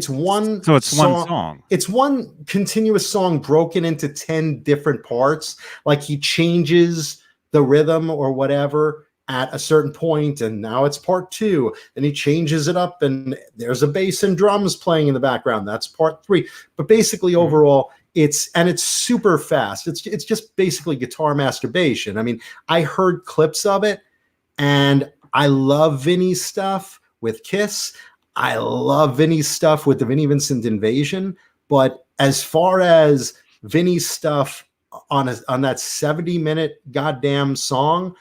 one So it's one song. It's one continuous song broken into 10 different parts. Like he changes the rhythm or whatever at a certain point, and now it's part 2. Then he changes it up, and there's a bass and drums playing in the background. That's part 3. But basically overall, it's super fast. It's just basically guitar masturbation. I mean, I heard clips of it, and I love Vinnie's stuff with Kiss. I love Vinnie's stuff with the Vinnie Vincent Invasion. But as far as Vinnie's stuff on that 70-minute goddamn song,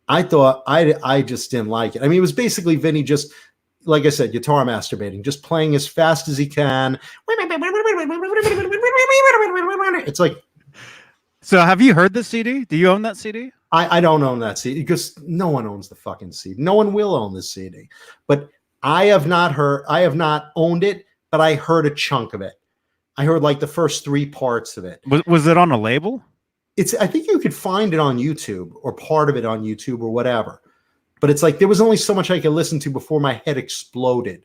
I thought I just didn't like it. I mean, it was basically Vinnie just, like I said, guitar masturbating, just playing as fast as he can. It's like. So have you heard the CD? Do you own that CD? I don't own that CD because no one owns the fucking CD. No one will own the CD. But I have not owned it, but I heard a chunk of it. I heard like the first 3 parts of it. Was it on a label? I think you could find it on YouTube or part of it on YouTube or whatever. But it's like there was only so much I could listen to before my head exploded.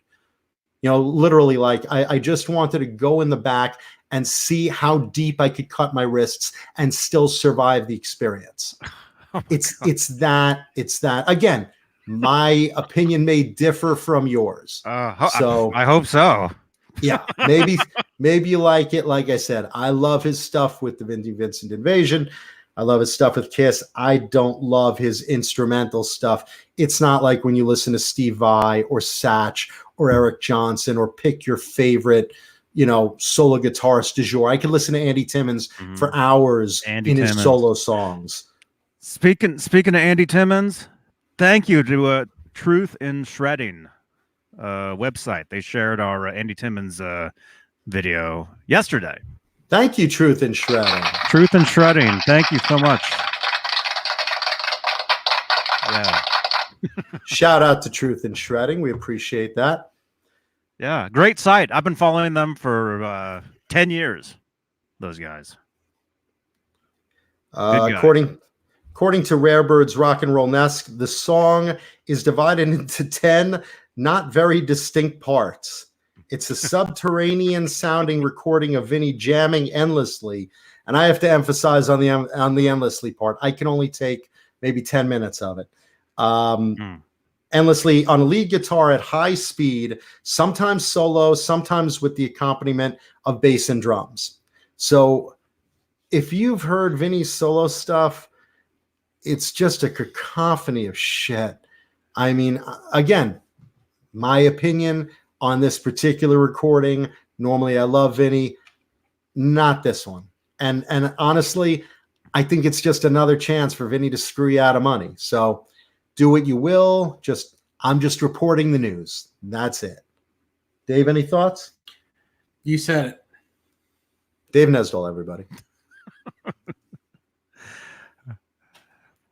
Literally, like I just wanted to go in the back and see how deep I could cut my wrists and still survive the experience. It's that. Again, my opinion may differ from yours. So I hope so. Yeah, maybe you like it. Like I said, I love his stuff with the Vinnie Vincent Invasion. I love his stuff with Kiss. I don't love his instrumental stuff. It's not like when you listen to Steve Vai or Satch or Eric Johnson or pick your favorite, solo guitarist du jour. I could listen to Andy Timmons for hours his solo songs. Speaking of Andy Timmons, thank you to Truth in Shredding website. They shared our Andy Timmons video yesterday. Thank you, Truth in Shredding. Truth in Shredding. Thank you so much. Yeah. Shout out to Truth in Shredding. We appreciate that. Yeah, great site. I've been following them for 10 years. Those guys. According to Rarebird's Rock and Roll Nest, the song is divided into 10 not very distinct parts. It's a subterranean sounding recording of Vinnie jamming endlessly. And I have to emphasize on the endlessly part. I can only take maybe 10 minutes of it. Endlessly on a lead guitar at high speed, sometimes solo, sometimes with the accompaniment of bass and drums. So if you've heard Vinnie's solo stuff, it's just a cacophony of shit. I mean, again, my opinion on this particular recording, normally I love Vinnie, not this one. And honestly, I think it's just another chance for Vinnie to screw you out of money. So do what you will. I'm just reporting the news. That's it. Dave, any thoughts? You said it. Dave Nesdall, everybody.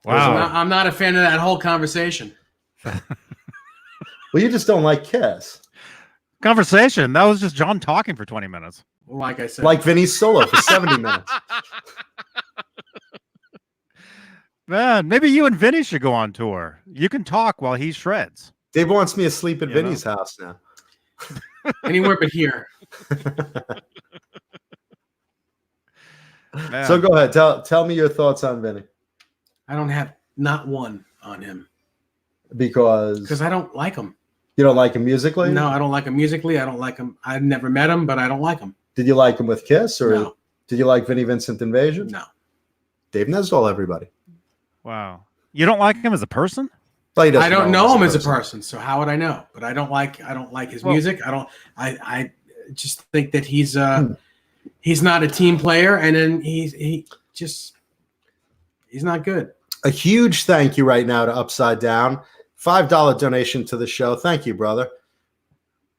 Wow. I'm not a fan of that whole conversation. Well, you just don't like Kiss. Conversation. That was just John talking for 20 minutes. Like I said, Like Vinny's solo for 70 minutes. Man, maybe you and Vinny should go on tour. You can talk while he shreds. Dave wants me to sleep at You Vinny's house now. anywhere but here. Man. So go ahead. Tell me your thoughts on Vinny. I don't have not one on him Because I don't like him. you don't like him musically? No, I don't like him musically. I don't like him. I've never met him, but I don't like him. Did you like him with Kiss, or No. did you like Vinnie Vincent Invasion? No. Dave Nesdall, everybody. Wow. You don't like him as a person? Well, he doesn't I don't know him as a person, so how would I know? But I don't like his music. I just think that he's not a team player, and then he's not good. A huge thank you right now to Upside Down. $5 donation to the show. Thank you, brother.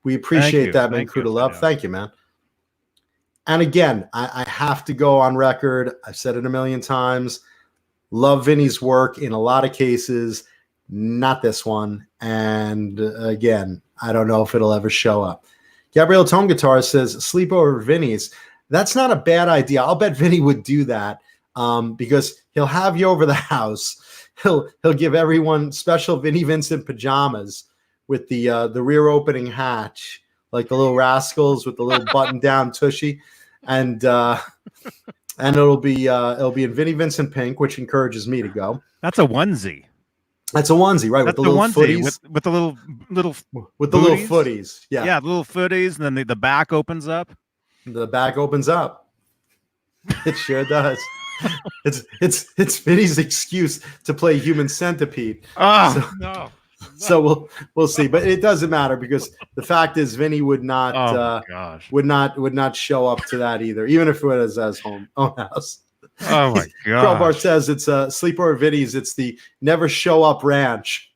We appreciate that, man. Crew to love. Thank you, man. And again, I have to go on record. I've said it a million times. Love Vinny's work in a lot of cases. Not this one. And again, I don't know if it'll ever show up. Gabrielle Tone Guitar says, sleep over Vinny's. That's not a bad idea. I'll bet Vinny would do that because he'll have you over the house. He'll give everyone special Vinnie Vincent pajamas with the rear opening hatch, like the little Rascals with the little button down tushy, and it'll be in Vinnie Vincent pink, which encourages me to go. That's a onesie. That's a onesie, right? That's with the little onesie footies, with the little with the little footies. Yeah, yeah, the little footies, and then the back opens up. The back opens up. It sure does. It's Vinny's excuse to play Human Centipede. Oh no. So we'll see, but it doesn't matter because the fact is Vinny would not would not show up to that either, even if it was his own house. Oh my god! Crowbar says it's Sleepover Vinny's. It's the never show up ranch.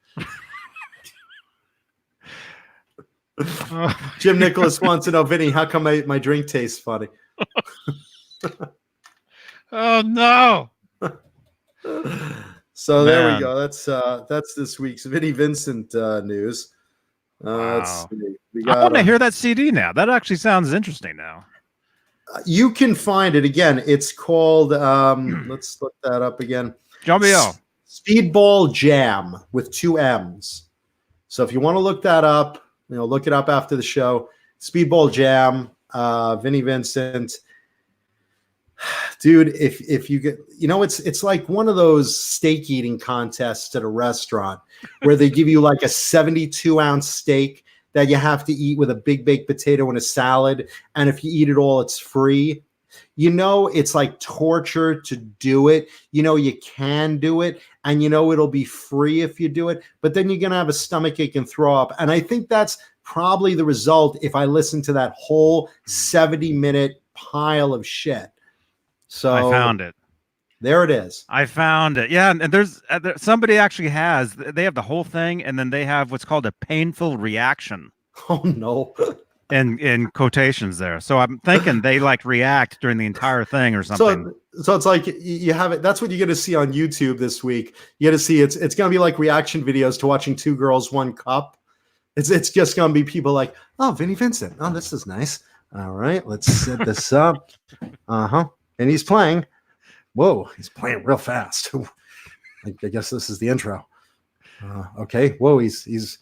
Jim Nicholas wants to know, Vinny, how come my drink tastes funny? Oh no! So there we go. That's this week's Vinnie Vincent news. Let's see. I want to hear that CD now. That actually sounds interesting now. You can find it again. It's called. Let's look that up again. Speedball Jam with 2 M's. So if you want to look that up, look it up after the show. Speedball Jam, Vinnie Vincent. Dude, if you get, it's like one of those steak eating contests at a restaurant where they give you like a 72-ounce steak that you have to eat with a big baked potato and a salad. And if you eat it all, it's free. It's like torture to do it. You can do it and it'll be free if you do it, but then you're going to have a stomachache and throw up. And I think that's probably the result if I listen to that whole 70-minute pile of shit. So I found it. There it is. I found it. Yeah, and there's somebody actually has. They have the whole thing, and then they have what's called a painful reaction. Oh no! in quotations there. So I'm thinking they react during the entire thing or something. So it's like you have it. That's what you're going to see on YouTube this week. You got to see it's going to be like reaction videos to watching 2 Girls, 1 Cup. It's just going to be people like, oh, Vinnie Vincent. Oh, this is nice. All right, let's set this up. And he's playing. Whoa, he's playing real fast. I guess this is the intro. Okay. Whoa, he's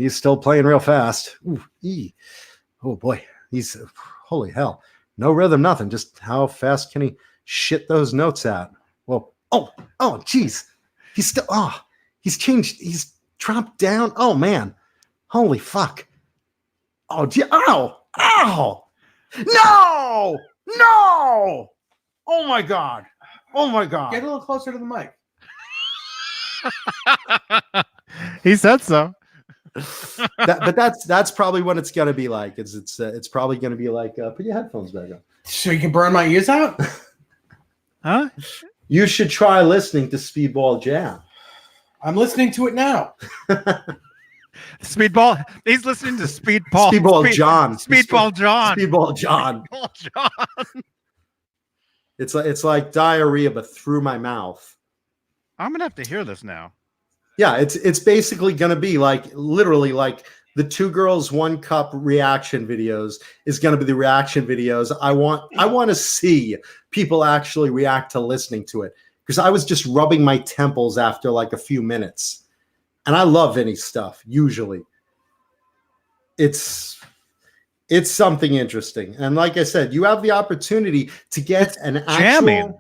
still playing real fast. Ooh, oh boy, he's holy hell. No rhythm, nothing. Just how fast can he shit those notes out? Well, oh, geez. He's still he's changed. He's dropped down. Oh man, holy fuck. Oh, gee, ow. No. Oh my god. Get a little closer to the mic. He said so. But that's probably what it's gonna be like. It's probably gonna be like put your headphones back on. So you can burn my ears out? Huh? You should try listening to Speedball Jam. I'm listening to it now. Speedball. He's listening to Speedball. Speedball John. Speedball John. Speedball John. Speedball John. It's like diarrhea, but through my mouth. I'm gonna have to hear this now. Yeah, it's basically gonna be like literally like the 2 Girls 1 Cup reaction videos is gonna be the reaction videos. I want to see people actually react to listening to it, because I was just rubbing my temples after like a few minutes. And I love Vinny's stuff. Usually, it's something interesting. And like I said, you have the opportunity to get an actual jamming.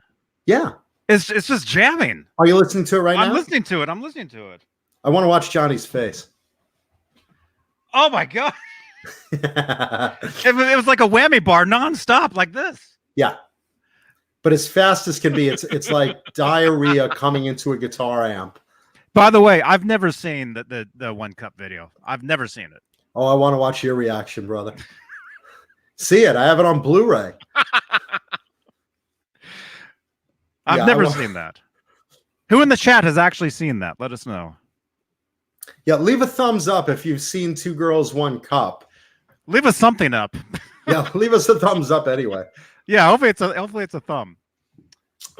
Yeah. It's just jamming. Are you listening to it right now? I'm listening to it. I want to watch Johnny's face. Oh my god! it was like a whammy bar nonstop, like this. Yeah, but as fast as can be, it's like diarrhea coming into a guitar amp. By the way, I've never seen the 1 Cup video. I've never seen it. Oh, I want to watch your reaction, brother. See it? I have it on Blu-ray. I've never seen that. Who in the chat has actually seen that? Let us know. Yeah, leave a thumbs up if you've seen 2 Girls 1 Cup. Leave us something up. Yeah, leave us a thumbs up anyway. Yeah, hopefully it's a thumb.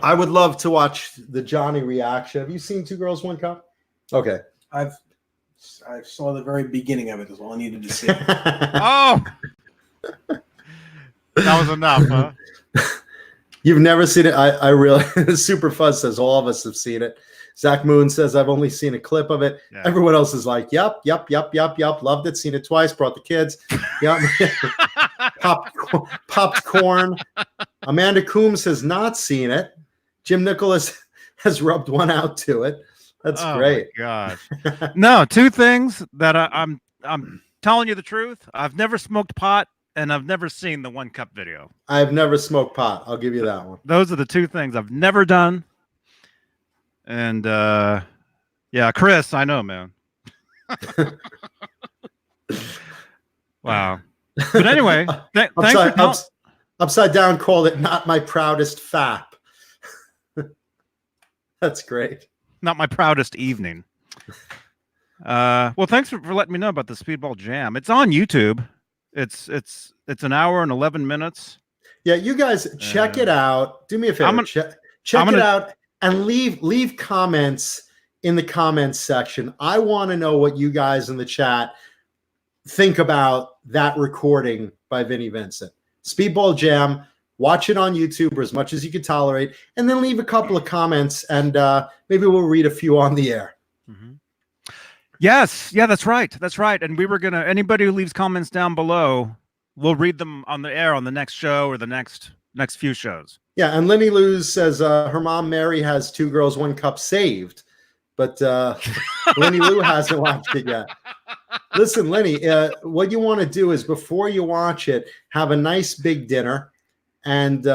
I would love to watch the Johnny reaction. Have you seen 2 Girls 1 Cup? Okay. I saw the very beginning of it. That's all I needed to see. Oh, that was enough, huh? You've never seen it? I really. Super Fuzz says all of us have seen it. Zach Moon says I've only seen a clip of it. Yeah. Everyone else is like, yep. Loved it. Seen it twice. Brought the kids. Yep. Popped corn. Amanda Coombs has not seen it. Jim Nicholas has rubbed one out to it. That's great. My gosh. No, 2 things that I'm telling you the truth. I've never smoked pot, and I've never seen the 1 Cup video. I've never smoked pot. I'll give you that one. Those are the 2 things I've never done. And yeah, Chris, I know, man. Wow. But anyway, Upside Down called it not my proudest fap. That's great. Not my proudest evening. Well, thanks for letting me know about the Speedball Jam. It's on YouTube. It's an hour and 11 minutes. Yeah, you guys check it out. Do me a favor. Check it out and leave comments in the comments section. I want to know what you guys in the chat think about that recording by Vinnie Vincent. Speedball Jam. Watch it on YouTube or as much as you can tolerate, and then leave a couple of comments, and maybe we'll read a few on the air. Mm-hmm. Yes, yeah, that's right. And we were gonna. Anybody who leaves comments down below, we'll read them on the air on the next show or the next few shows. Yeah, and Lenny Luz says her mom Mary has 2 Girls 1 Cup saved, but Lenny Lou hasn't watched it yet. Listen, Lenny, what you want to do is before you watch it, have a nice big dinner. And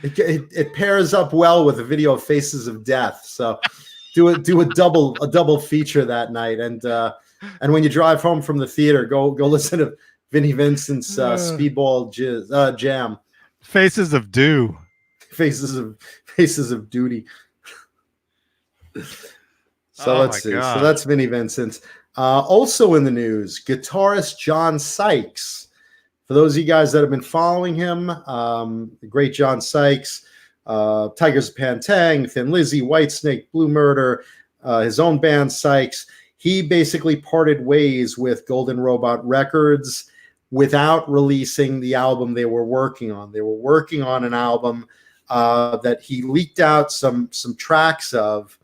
it pairs up well with a video of Faces of Death. So do a double feature that night. And when you drive home from the theater, go listen to Vinnie Vincent's Speedball Jam. Faces of Dew. Faces of Duty. So let's see. God. So that's Vinnie Vincent. Also in the news, guitarist John Sykes. For those of you guys that have been following him, the great John Sykes, Tigers of Pantang, Thin Lizzy, Whitesnake, Blue Murder, his own band Sykes, he basically parted ways with Golden Robot Records without releasing the album they were working on. They were working on an album that he leaked out some tracks of.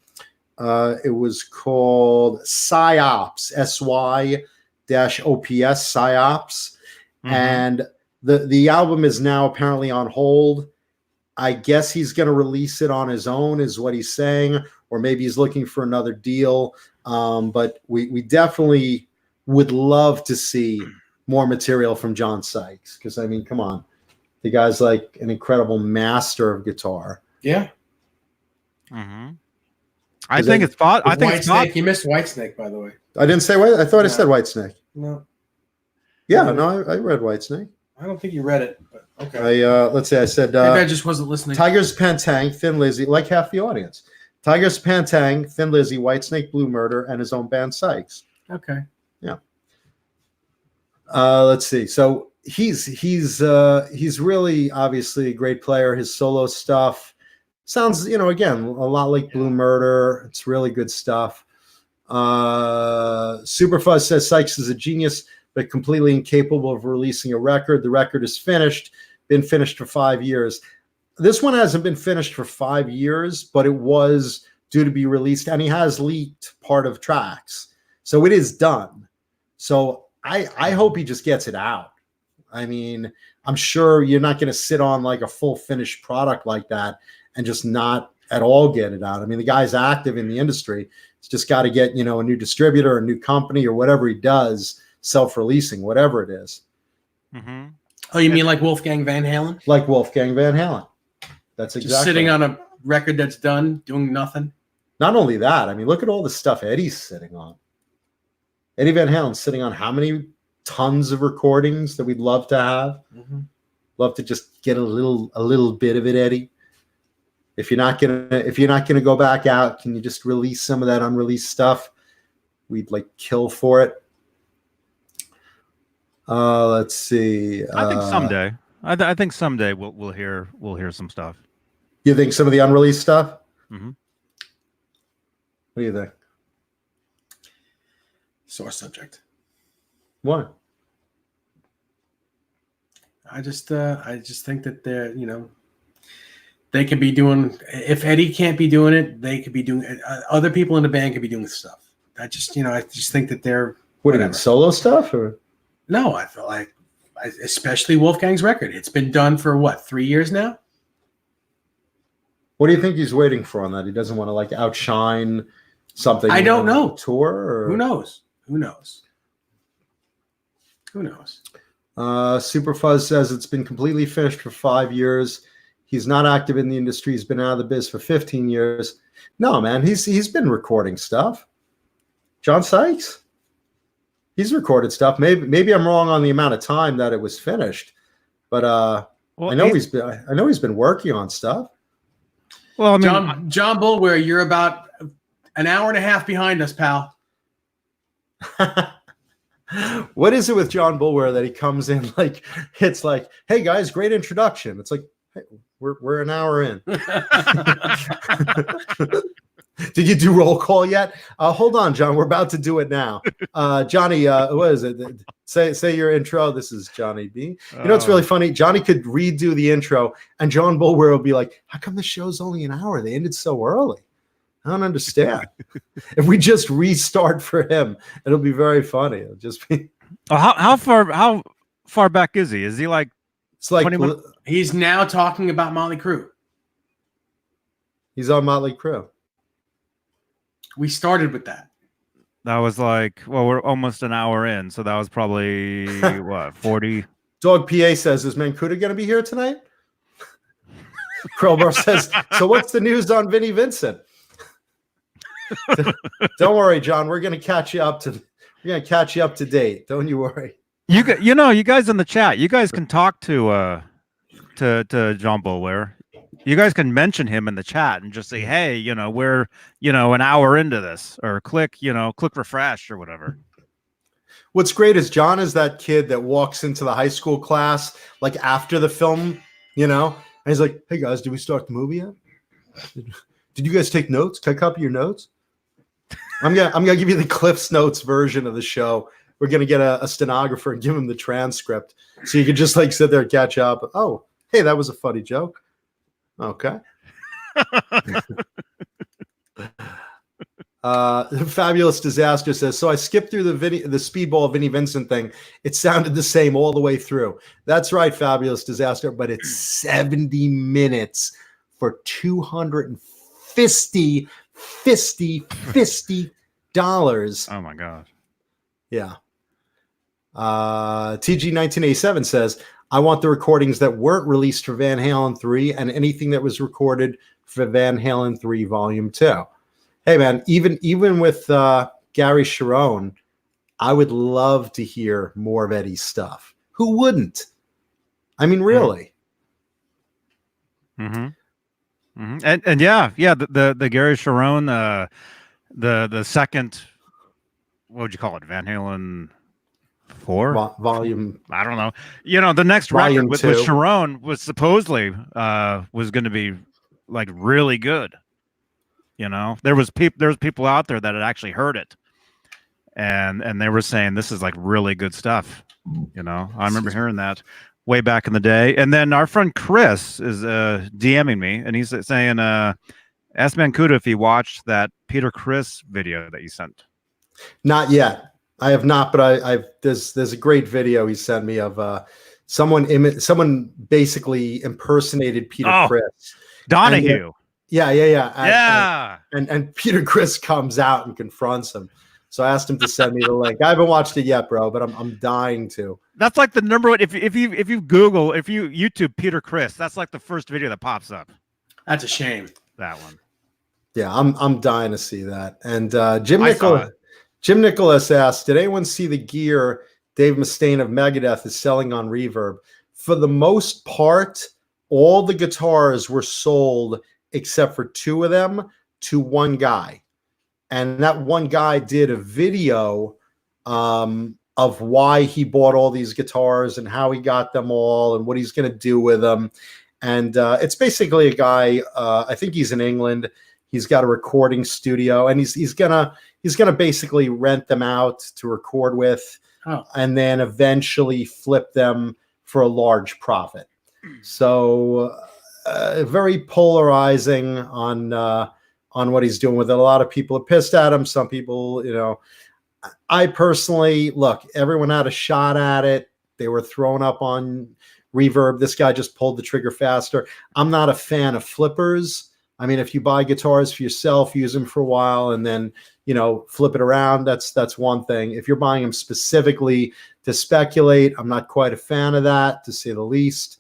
It was called Psyops, SY-OPS, Psyops. Mm-hmm. And the album is now apparently on hold. I guess he's going to release it on his own, is what he's saying, or maybe he's looking for another deal. But we definitely would love to see more material from John Sykes, because I mean, come on, the guy's like an incredible master of guitar. Yeah. Mm-hmm. I think it's Whitesnake. You missed Whitesnake, by the way. I didn't say White. I thought I said Whitesnake. No. Yeah, no, I read Whitesnake. I don't think you read it, but okay. Let's say I said maybe I just wasn't listening. Tigers, Pantang, Thin Lizzy, like half the audience. Tigers, Pantang, Thin Lizzy, Whitesnake, Blue Murder, and his own band Sykes. Okay. Yeah. Let's see. So he's really obviously a great player. His solo stuff sounds, again, a lot like Blue Murder. It's really good stuff. Superfuzz says Sykes is a genius, but completely incapable of releasing a record. The record is been finished for 5 years. This one hasn't been finished for 5 years, but it was due to be released, and he has leaked part of tracks. So it is done. So I hope he just gets it out. I mean, I'm sure you're not going to sit on like a full finished product like that and just not at all get it out. I mean, the guy's active in the industry. He's just got to get, a new distributor, a new company, or whatever he does, self-releasing, whatever it is. Mm-hmm. Oh, you mean like Wolfgang Van Halen? Like Wolfgang Van Halen. That's exactly. Just sitting on a record that's done, doing nothing. Not only that, I mean, look at all the stuff Eddie's sitting on. Eddie Van Halen's sitting on how many tons of recordings that we'd love to have. Mm-hmm. Love to just get a little bit of it, Eddie. If you're not gonna go back out, can you just release some of that unreleased stuff? We'd like kill for it. Let's see. I think someday. I think someday we'll hear some stuff. You think some of the unreleased stuff? Mm-hmm. What do you think? Sore subject. What? I just think that they could be doing. If Eddie can't be doing it, they could be doing it. Other people in the band could be doing stuff. I just think that they're. What do you mean, solo stuff or? No, I feel like, especially Wolfgang's record. It's been done for what, 3 years now? What do you think he's waiting for on that? He doesn't want to like outshine something. I don't know. Tour or who knows? Superfuzz says it's been completely finished for 5 years. He's not active in the industry. He's been out of the biz for 15 years. No, man, he's been recording stuff. John Sykes, he's recorded stuff. Maybe I'm wrong on the amount of time that it was finished, but well, I know he's been working on stuff. Well, I mean, John Bulwer, you're about an hour and a half behind us, pal. What is it with John Bulwer that he comes in like it's like, hey guys, great introduction. It's like, hey, we're an hour in. Did you do roll call yet? Hold on, John. We're about to do it now. Johnny, what is it? Say your intro. This is Johnny B. You know what's really funny? Johnny could redo the intro, and John Bulwer will be like, "How come the show's only an hour? They ended so early. I don't understand." If we just restart for him, it'll be very funny. It'll just be. How far back is he? Is he like? It's like he's now talking about Motley Crue. He's on Motley Crue. We started with that. That was like, well, we're almost an hour in, so that was probably what, 40. Dog PA says, "Is Mancuda going to be here tonight?" Crowbar says, "So what's the news on Vinnie Vincent?" Don't worry, John. We're going to catch you up to date. Don't you worry. You guys in the chat, you guys can talk to John Bulwer. You guys can mention him in the chat and just say, "Hey, we're an hour into this," or click refresh or whatever. What's great is John is that kid that walks into the high school class like after the film, and he's like, "Hey guys, did we start the movie yet? Did you guys take notes? Can I copy your notes? I'm gonna give you the Cliff's Notes version of the show. We're gonna get a stenographer and give him the transcript, so you can just like sit there and catch up. Oh, hey, that was a funny joke. Okay." Fabulous Disaster says, "So I skipped through the Speedball Vinnie Vincent thing. It sounded the same all the way through." That's right, Fabulous Disaster, but it's 70 minutes for $250 $50. Oh my god. Yeah. TG 1987 says, "I want the recordings that weren't released for Van Halen 3 and anything that was recorded for Van Halen 3 Volume 2. Hey man, even with Gary Cherone, I would love to hear more of Eddie's stuff. Who wouldn't? I mean, really. Mm-hmm. Mm-hmm. And yeah, the Gary Cherone, the second, what would you call it, Van Halen? 4? Volume. I don't know. You know, the next Volume record with 2. Sharon was supposedly was going to be like really good. You know, there was people out there that had actually heard it, and they were saying this is like really good stuff. You know, I remember hearing that way back in the day. And then our friend Chris is DMing me, and he's saying, ask Mancuda if he watched that Peter Criss video that you sent. Not yet. I have not, but I've there's a great video he sent me of someone basically impersonated Peter Criss. Donahue. Yeah. And Peter Criss comes out and confronts him. So I asked him to send me the link. I haven't watched it yet, bro, but I'm dying to. That's like the number one. If you YouTube Peter Criss, that's like the first video that pops up. That's a shame. That one. Yeah, I'm dying to see that. And Jim Nicholas asked, did anyone see the gear Dave Mustaine of Megadeth is selling on Reverb? For the most part, all the guitars were sold except for 2 of them to one guy. And that one guy did a video of why he bought all these guitars and how he got them all and what he's going to do with them. And it's basically a guy, I think he's in England. He's got a recording studio, and he's gonna basically rent them out to record with, and then eventually flip them for a large profit. So very polarizing on what he's doing with it. A lot of people are pissed at him. Some people, you know, I personally, look, everyone had a shot at it. They were thrown up on Reverb. This guy just pulled the trigger faster. I'm not a fan of flippers. I mean, if you buy guitars for yourself, use them for a while, and then, you know, flip it around, that's one thing. If you're buying them specifically to speculate, I'm not quite a fan of that, to say the least.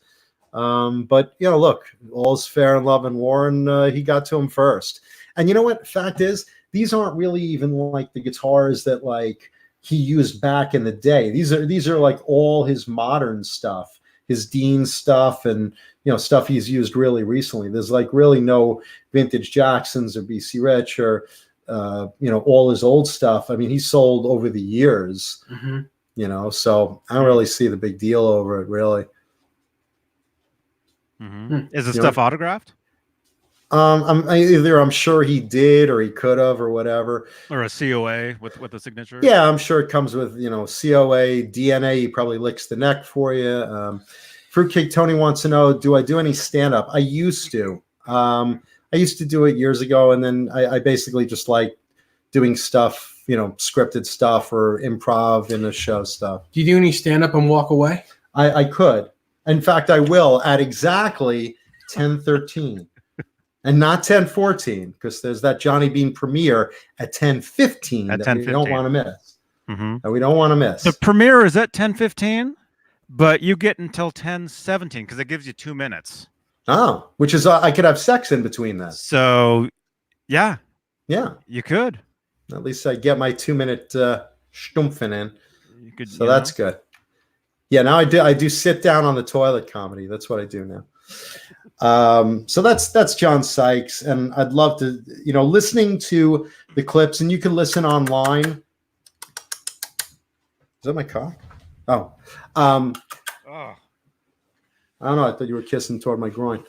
But, you know, look, all's fair in love and war, and he got to him first. And you know what? Fact is, these aren't really even like the guitars that like he used back in the day. These are like all his modern stuff, his Deane stuff, and, you know, stuff he's used really recently. There's like really no vintage Jacksons or BC Rich or, you know, all his old stuff. I mean, he sold over the years, you know, so I don't really see the big deal over it, really. Is the stuff autographed? I'm sure he did, or he could have, or whatever. Or a COA with a signature? Yeah, I'm sure it comes with, you know, COA, DNA. He probably licks the neck for you. Fruitcake Tony wants to know, do I do any stand-up? I used to. I used to do it years ago, and then I basically just like doing stuff, you know, scripted stuff or improv in the show stuff. Do you do any stand-up and walk away? I could. In fact, I will at exactly 10:13. And not 10:14, because there's that Johnny Beane premiere at 10:15 that we don't want to miss. That we don't want to miss. The premiere is at 10:15, but you get until 10:17 because it gives you 2 minutes. Oh, which is I could have sex in between that. So, yeah, you could. At least I get my 2-minute stumpfing in. So that's good. Yeah, now I do sit down on the toilet comedy. That's what I do now. So that's John Sykes, and I'd love to, you know, listening to the clips, and you can listen online. Is that my cock? Oh, I don't know. I thought you were kissing toward my groin.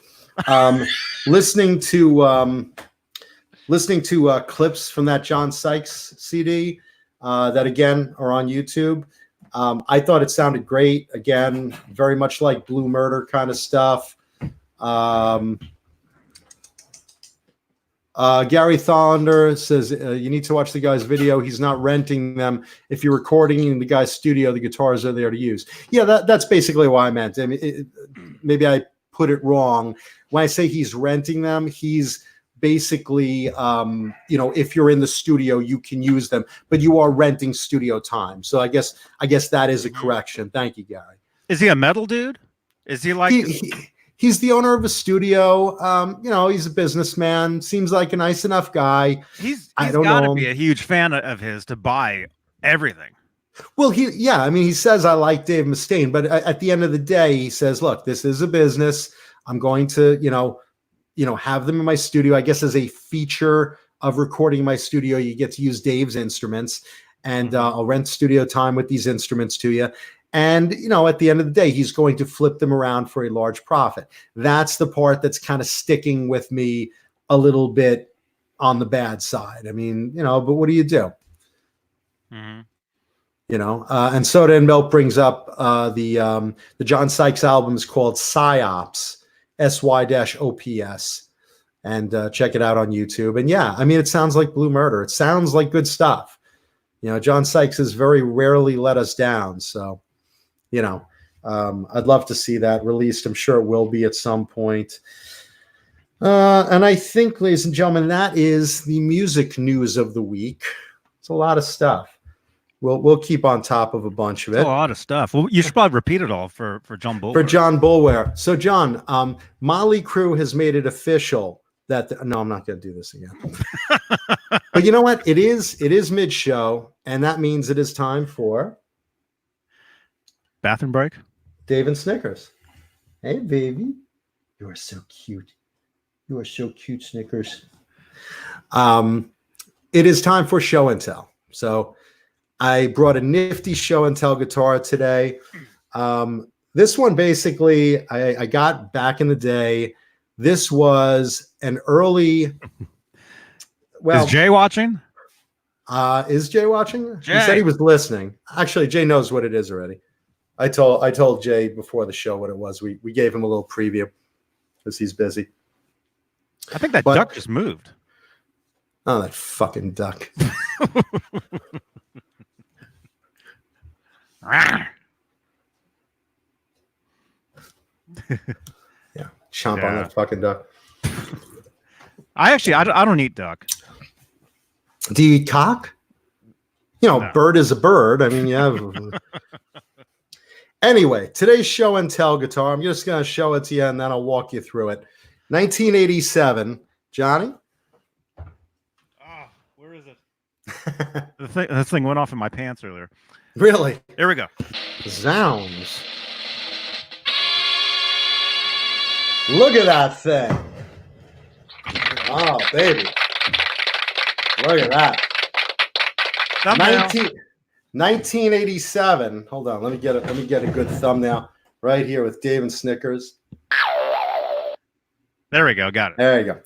Listening to clips from that John Sykes CD that again are on YouTube. I thought it sounded great. Again, very much like Blue Murder kind of stuff. Gary Thollander says you need to watch the guy's video. He's not renting them. If you're recording in the guy's studio, the guitars are there to use. Yeah, that's basically what I meant. I mean, maybe I put it wrong. When I say he's renting them, he's basically, you know, if you're in the studio, you can use them, but you are renting studio time. So I guess that is a correction. Thank you, Gary. Is he a metal dude? Is he like... He's the owner of a studio. You know, he's a businessman. Seems like a nice enough guy. He's got to be a huge fan of his to buy everything. Well, I mean, he says, I like Dave Mustaine, but at the end of the day, he says, look, this is a business. I'm going to, you know, have them in my studio. I guess as a feature of recording in my studio, you get to use Dave's instruments. and I'll rent studio time with these instruments to you. And, at the end of the day, he's going to flip them around for a large profit. That's the part that's kind of sticking with me a little bit on the bad side. I mean, but what do you do? Mm-hmm. And Soda and Milk brings up the John Sykes album is called Psyops, SY-OPS, and check it out on YouTube. And yeah, I mean, it sounds like Blue Murder. It sounds like good stuff. John Sykes has very rarely let us down. So, I'd love to see that released. I'm sure it will be at some point. And I think, ladies and gentlemen, that is the music news of the week. It's a lot of stuff. We'll keep on top of a bunch of it. A lot of stuff. Well, you should probably repeat it all for John Bulwer. For John Bulwer. So, John, Motley Crue has made it official that no, I'm not going to do this again. But you know what? It is mid-show, and that means it is time for bathroom break. Dave and Snickers. Hey, baby, you are so cute. You are so cute, Snickers. It is time for show and tell. So I brought a nifty show and tell guitar today. This one basically I got back in the day. This was an early. Well, is Jay watching? Is Jay watching? Jay. He said he was listening. Actually, Jay knows what it is already. I told Jay before the show what it was. We gave him a little preview because he's busy. I think that duck just moved. Oh, that fucking duck. Yeah, chomp on that fucking duck. I don't eat duck. Do you eat cock? No. Bird is a bird. I mean, yeah. Anyway, today's show and tell guitar. I'm just going to show it to you, and then I'll walk you through it. 1987. Johnny? Where is it? This thing went off in my pants earlier. Really? Here we go. Zounds. Look at that thing. Oh, baby. Look at that. 1987. Hold on. Let me get a good thumbnail right here with Dave and Snickers. There we go. Got it. There you go.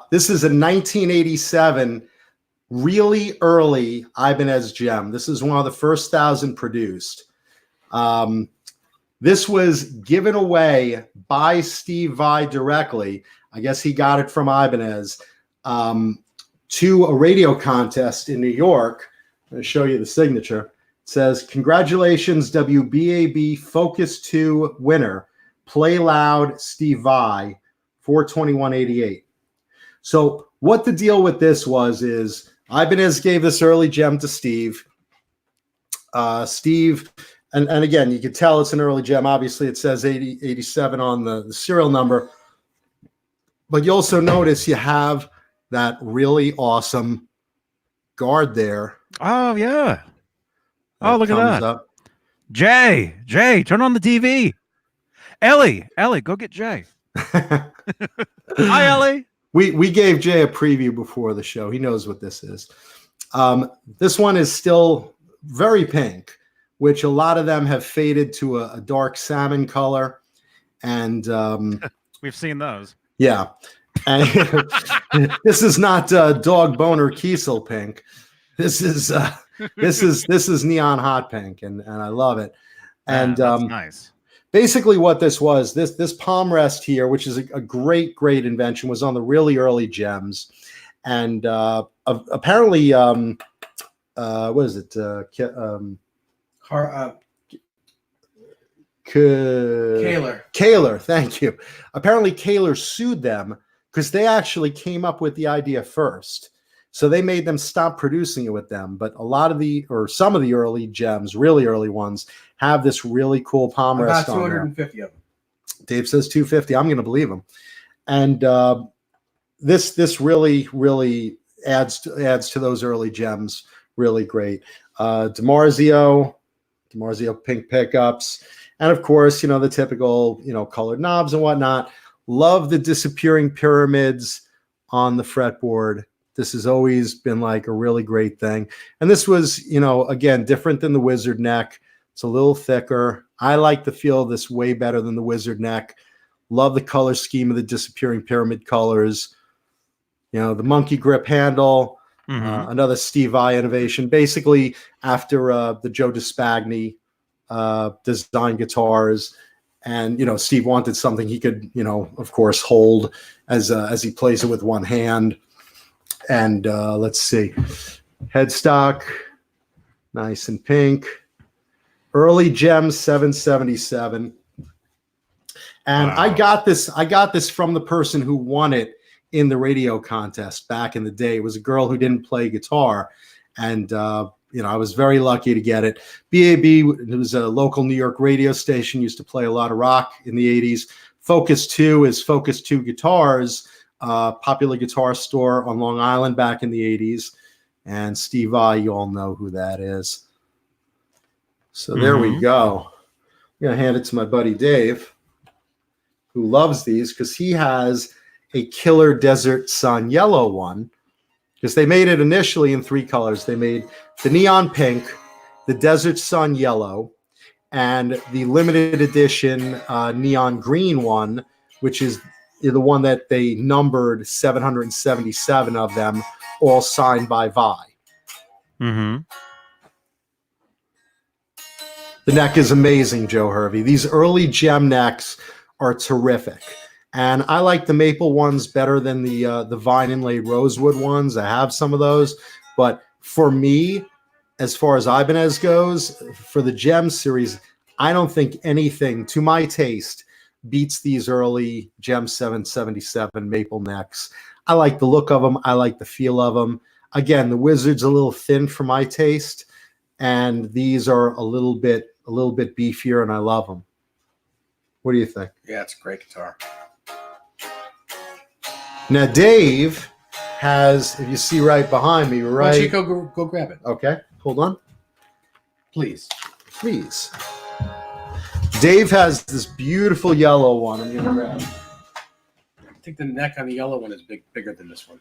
This is a 1987 really early Ibanez gem. This is one of the first 1,000 produced. This was given away by Steve Vai directly. I guess he got it from Ibanez to a radio contest in New York. I'm going to show you the signature. It says, "Congratulations, WBAB Focus 2 winner. Play loud, Steve Vai, 4/21/88." So what the deal with this is Ibanez gave this early gem to Steve. Steve, and again, you can tell it's an early gem. Obviously, it says 87 on the serial number. But you also notice you have that really awesome guard there. Oh, yeah. Oh, look at that. Up. Jay, turn on the TV. Ellie, go get Jay. Hi, Ellie. We gave Jay a preview before the show. He knows what this is. This one is still very pink, which a lot of them have faded to a dark salmon color. And we've seen those. Yeah. And this is not dog boner Kiesel pink. This is neon hot pink, and I love it. And that's nice. Basically what this was, this palm rest here, which is a great invention, was on the really early gems. And apparently, what is it? Kaler, thank you. Apparently, Kaler sued them because they actually came up with the idea first. So they made them stop producing it with them. But some of the early gems, really early ones, have this really cool palm rest on there. About 250 of them. Dave says 250. I'm going to believe him. And this really adds to those early gems. Really great. DiMarzio pink pickups. And of course, the typical, colored knobs and whatnot. Love the disappearing pyramids on the fretboard This has always been like a really great thing. And this was, you know, again, different than the Wizard neck. It's a little thicker. I like the feel of this way better than the Wizard neck. Love the color scheme of the disappearing pyramid colors. You know, the monkey grip handle, another Steve Vai innovation. Basically, after the Joe DeSpagni design guitars, and, you know, Steve wanted something he could, you know, of course, hold as he plays it with one hand. And let's see, headstock, nice and pink. Early Gem 777. And wow. I got this from the person who won it in the radio contest back in the day. It was a girl who didn't play guitar. And, you know, I was very lucky to get it. BAB, it was a local New York radio station, used to play a lot of rock in the 80s. Focus 2 is Focus 2 Guitars, popular guitar store on Long Island back in the 80s. And Steve Vai, you all know who that is. So there we go. I'm going to hand it to my buddy Dave, who loves these because he has a killer Desert Sun yellow one, because they made it initially in 3 colors. They made the neon pink, the Desert Sun yellow, and the limited edition neon green one, which is the one that they numbered 777 of them, all signed by Vai. The neck is amazing, Joe Hervey. These early Gem necks are terrific. And I like the maple ones better than the vine inlaid rosewood ones. I have some of those. But for me, as far as Ibanez goes, for the Gem series, I don't think anything, to my taste, beats these early Gem 777 maple necks. I like the look of them. I like the feel of them. Again, the Wizard's a little thin for my taste, and these are a little bit beefier, and I love them. What do you think? Yeah, it's a great guitar. Now, Dave has, if you see right behind me, right? Why don't you go grab it? Okay, hold on. Please. Dave has this beautiful yellow one. I'm going to grab. I think the neck on the yellow one is bigger than this one.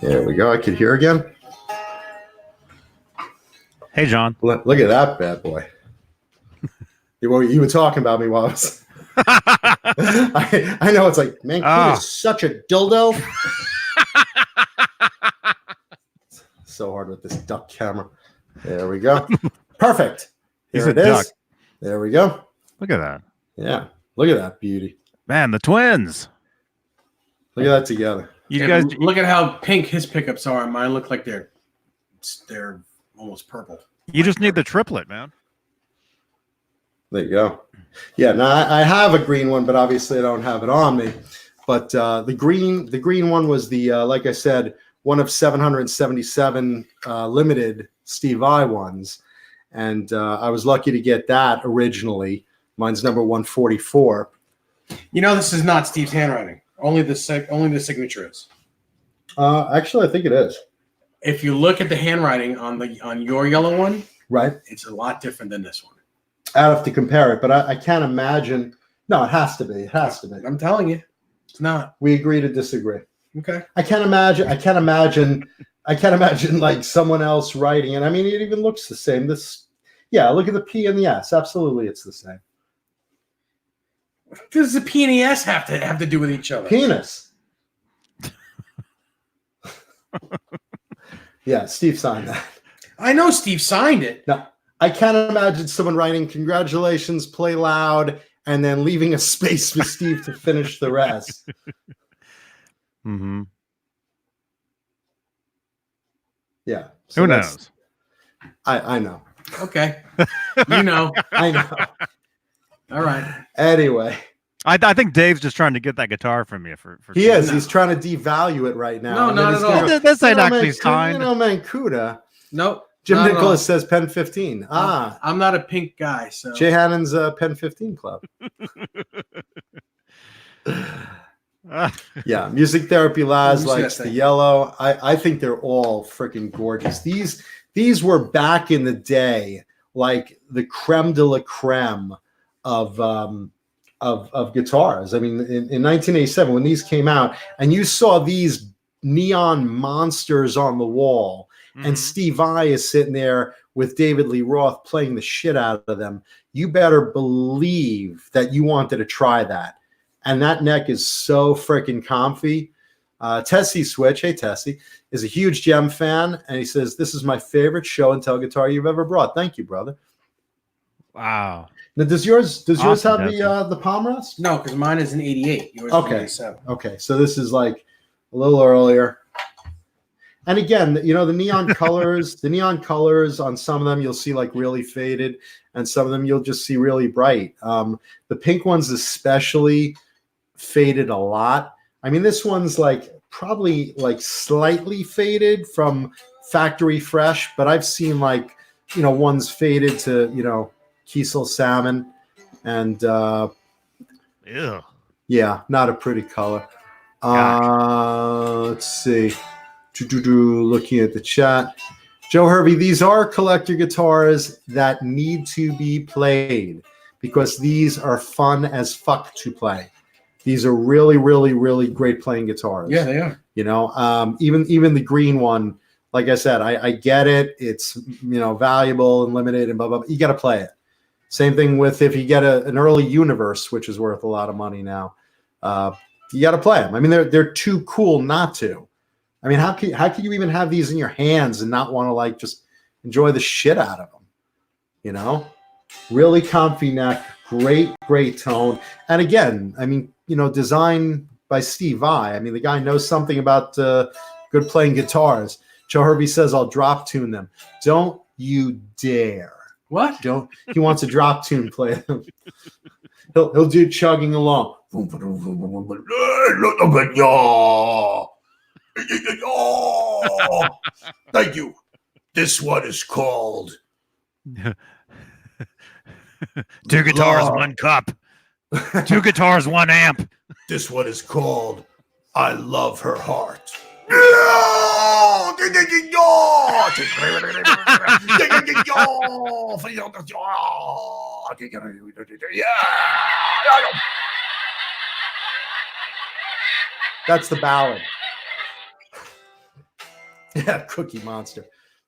There we go. I could hear again. Hey, John. Look at that bad boy. You were talking about me while I was... I know it's like, man, Creed is such a dildo. So hard with this duck camera. There we go. Perfect. Here it is. Duck. There we go. Look at that. Yeah. Look at that beauty. Man, the twins. Look at that together. You guys look at how pink his pickups are. Mine look like they're almost purple. You just need the triplet, man. There you go. Yeah, now I have a green one, but obviously I don't have it on me. But the green one was the like I said, one of 777 limited Steve Vai ones, and I was lucky to get that originally. Mine's number 144. You know, this is not Steve's handwriting. Only the signature is. Actually, I think it is. If you look at the handwriting on your yellow one, right, it's a lot different than this one. I have to compare it, but I can't imagine. No, it has to be. It has to be. I'm telling you, it's not. We agree to disagree. Okay. I can't imagine like someone else writing it. I mean, it even looks the same. Look at the P and the S. Absolutely, it's the same. What does the P and the S have to do with each other? Penis. Yeah, Steve signed that. I know Steve signed it. No, I can't imagine someone writing "Congratulations, play loud," and then leaving a space for Steve to finish the rest. Mm-hmm. Yeah. So who knows? I know. Okay. You know. I know. All right. Anyway. I think Dave's just trying to get that guitar from you. He is. No. He's trying to devalue it right now. No, not at all. This ain't actually signed. You know, Mancuda. Nope. Jim Nicholas says Pen 15. I'm not a pink guy. So Jay Hannon's Pen 15 Club. Yeah, Music Therapy Laz Let me see likes that the thing. yellow. I think they're all freaking gorgeous. These were back in the day, like the creme de la creme of guitars. I mean, in 1987 when these came out, and you saw these neon monsters on the wall, and Steve Vai is sitting there with David Lee Roth playing the shit out of them. You better believe that you wanted to try that. And that neck is so freaking comfy. Tessie Switch, hey Tessie, is a huge Gem fan, and he says, this is my favorite show and tell guitar you've ever brought. Thank you, brother. Wow. Now, does yours Awesome, have the palm rest? No, because mine is an 88. Yours is an 87. Okay, so this is like a little earlier. And again, the neon colors on some of them you'll see like really faded, and some of them you'll just see really bright. The pink ones especially faded a lot. I mean, this one's like probably like slightly faded from factory fresh, but I've seen like, ones faded to, Kiesel salmon, and Ew. yeah, not a pretty color. Let's see. Looking at the chat. Joe Hervey, these are collector guitars that need to be played because these are fun as fuck to play. These are really, really, really great playing guitars. Yeah, they are. Even the green one, like I said, I get it. It's, valuable and limited and blah, blah, blah. You got to play it. Same thing with if you get an early Universe, which is worth a lot of money now. You got to play them. I mean, they're too cool not to. I mean, how can you even have these in your hands and not want to like just enjoy the shit out of them? Really comfy neck, great tone. And again, I mean, designed by Steve Vai. I mean, the guy knows something about good playing guitars. Joe Hervey says, I'll drop tune them. Don't you dare. What? He wants a drop tune play them. He'll do chugging along. Thank you. This one is called Two guitars, one cup. Two guitars, one amp. This one is called I Love Her Heart. That's the ballad. Yeah, Cookie Monster.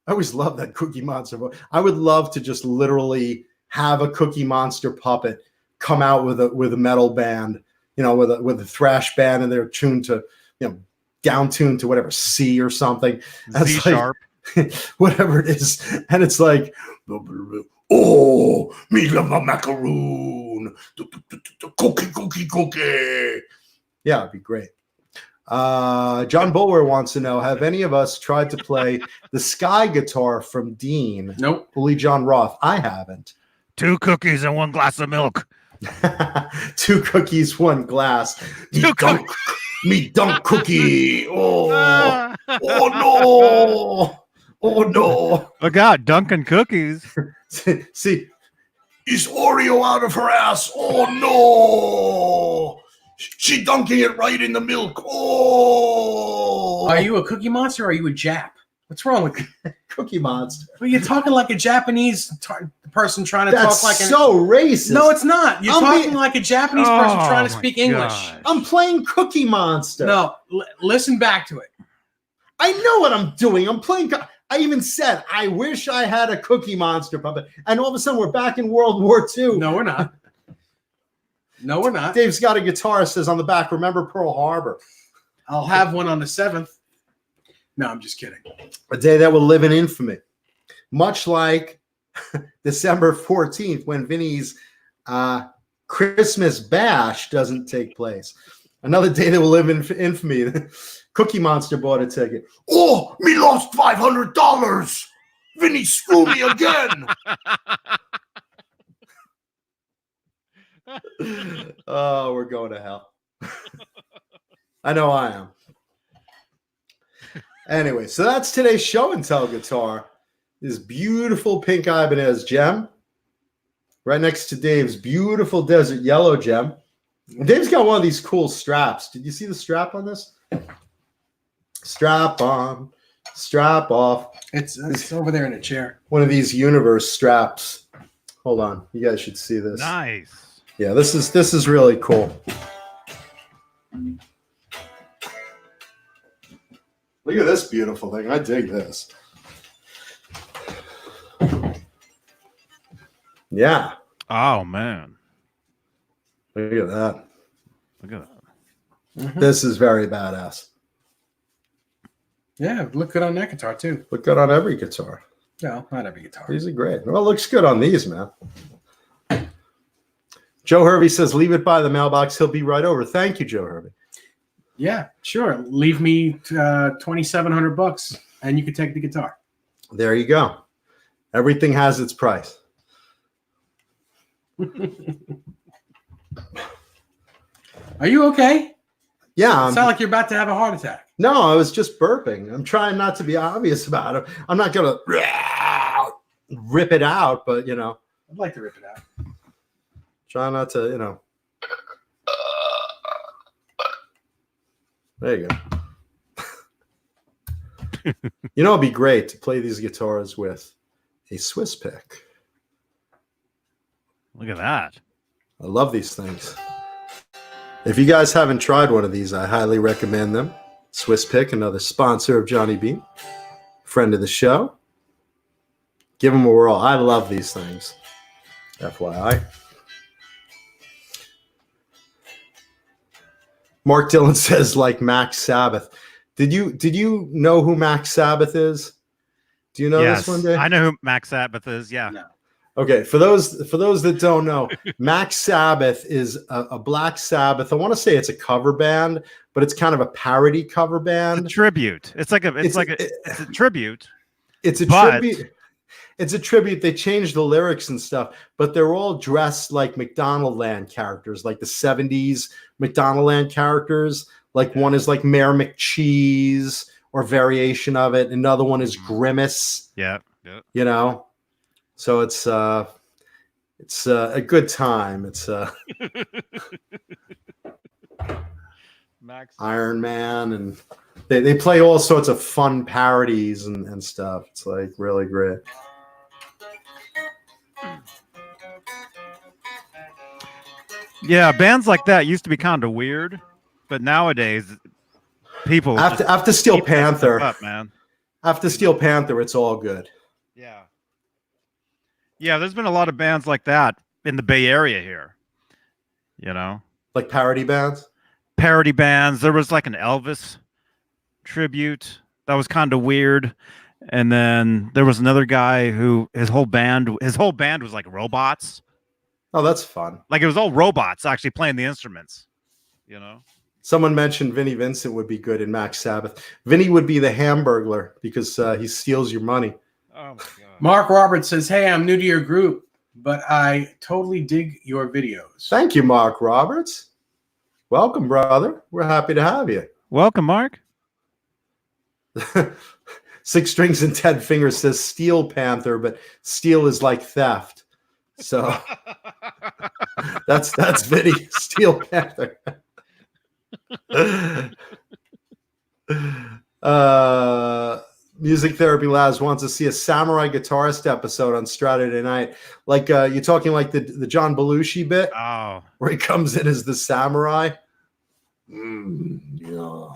I always love that Cookie Monster. I would love to just literally have a Cookie Monster puppet come out with a metal band, with a thrash band, and they're tuned to, down tuned to whatever C or something. C sharp. Whatever it is. And it's like, oh, me love my macaroon. Cookie. Yeah, it'd be great. John Bulwer wants to know, have any of us tried to play the Sky guitar from Deane? Nope. Lee John Roth. I haven't. 2 cookies and 1 glass of milk. 2 cookies, 1 glass. Me dunk cookie. Oh, oh no. Look out, Dunkin' Cookies. See, is Oreo out of her ass? Oh no. She dunking it right in the milk. Oh. Are you a Cookie Monster or are you a Jap? What's wrong with you? Cookie Monster? Well, you're talking like a Japanese person trying to talk like so racist. No, it's not. You're talking like a Japanese person trying to speak English. Gosh. I'm playing Cookie Monster. No, listen back to it. I know what I'm doing. I'm playing. I even said, I wish I had a Cookie Monster puppet. And all of a sudden, we're back in World War II. No, we're not. No, we're not. Dave's got a guitar, says on the back, remember Pearl Harbor. I'll have one on the 7th. No, I'm just kidding. A day that will live in infamy. Much like December 14th, when Vinny's Christmas bash doesn't take place. Another day that will live in infamy. Cookie Monster bought a ticket. Oh, me lost $500. Vinny screwed me again. Oh, we're going to hell. I know I am. Anyway, so that's today's show and tell guitar. This beautiful pink Ibanez gem right next to Dave's beautiful desert yellow gem. Dave's got one of these cool straps. Did you see the strap on this? Strap on, strap off. It's over there in a chair. One of these universe straps. Hold on, you guys should see this. Nice. Yeah, this is really cool. Look at this beautiful thing. I dig this. Yeah. Oh man. Look at that. Look at that. Mm-hmm. This is very badass. Yeah, look good on that guitar too. Look good on every guitar. No, not every guitar. These are great. Well, it looks good on these, man. Joe Hervey says, leave it by the mailbox. He'll be right over. Thank you, Joe Hervey. Yeah, sure. Leave me $2,700 and you can take the guitar. There you go. Everything has its price. Are you okay? Yeah. Sound like you're about to have a heart attack. No, I was just burping. I'm trying not to be obvious about it. I'm not going to rip it out, but, you know. I'd like to rip it out. Try not to, you know. There you go. You know, it'd be great to play these guitars with a Swiss pick. Look at that. I love these things. If you guys haven't tried one of these, I highly recommend them. Swiss Pick, another sponsor of Johnny Beane, friend of the show. Give them a whirl. I love these things. FYI. Mark Dillon says, like Max Sabbath. Did you know who Max Sabbath is? Do you know this one, Dave? I know who Max Sabbath is. Yeah. No. Okay, for those that don't know, Max Sabbath is a Black Sabbath. I want to say it's a cover band, but it's kind of a parody cover band. It's a tribute. It's a tribute. It's a tribute. It's a tribute. They changed the lyrics and stuff, but they're all dressed like McDonaldland characters, like the 70s McDonaldland characters. Like one is like Mayor McCheese or variation of it. Another one is Grimace. Yeah. You know? So it's a good time. It's Max Iron Man, and they play all sorts of fun parodies and stuff. It's like really great. Yeah, bands like that used to be kind of weird, but nowadays people After Steel keep that stuff Panther, up, man. after Steel Panther, it's all good. Yeah. Yeah, there's been a lot of bands like that in the Bay Area here. You know? Like parody bands. Parody bands. There was like an Elvis tribute that was kind of weird. And then there was another guy who his whole band was like robots. Oh, that's fun. Like it was all robots actually playing the instruments. You know? Someone mentioned Vinnie Vincent would be good in Max Sabbath. Vinnie would be the Hamburglar because he steals your money. Oh my god. Mark Roberts says, hey, I'm new to your group, but I totally dig your videos. Thank you, Mark Roberts. Welcome, brother. We're happy to have you. Welcome, Mark. Six Strings and 10 Fingers says Steel Panther, but steel is like theft. So that's Vinny, Steel Panther. Music Therapy Labs wants to see a samurai guitarist episode on Saturday night. Like you're talking like the John Belushi bit Oh. where he comes in as the samurai. Yeah.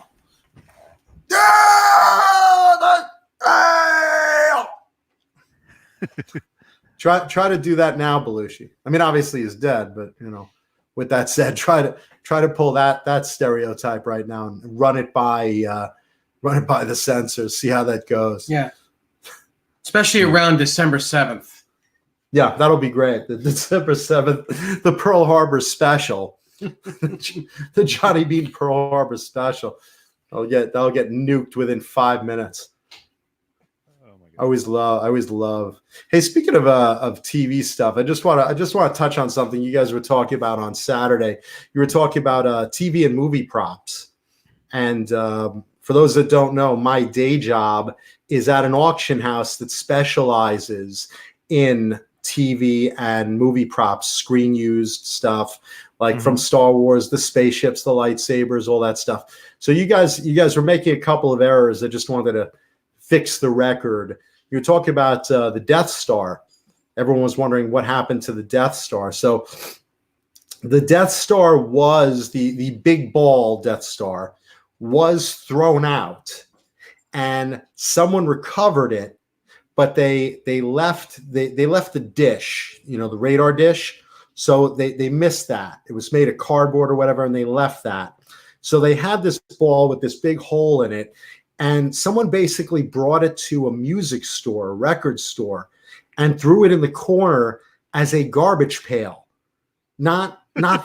Try to do that now, Belushi. I mean, obviously he's dead, but you know, with that said, try to pull that stereotype right now and run it by the censors. See how that goes. Yeah. Especially around December 7th. Yeah, that'll be great. The December 7th, the Pearl Harbor special, the Johnny Beane Pearl Harbor special. That'll get nuked within 5 minutes. I always love. Hey, speaking of TV stuff, I just want to touch on something you guys were talking about on Saturday. You were talking about TV and movie props, and for those that don't know, my day job is at an auction house that specializes in TV and movie props, screen used stuff. like from Star Wars, the spaceships, the lightsabers, all that stuff. So you guys were making a couple of errors. I just wanted to fix the record. You were talking about the Death Star. Everyone was wondering what happened to the Death Star. So the Death Star was the big ball Death Star was thrown out, and someone recovered it, but they left the dish, the radar dish. So they missed that. It was made of cardboard or whatever, and they left that. So they had this ball with this big hole in it, and someone basically brought it to a music store, a record store, and threw it in the corner as a garbage pail, not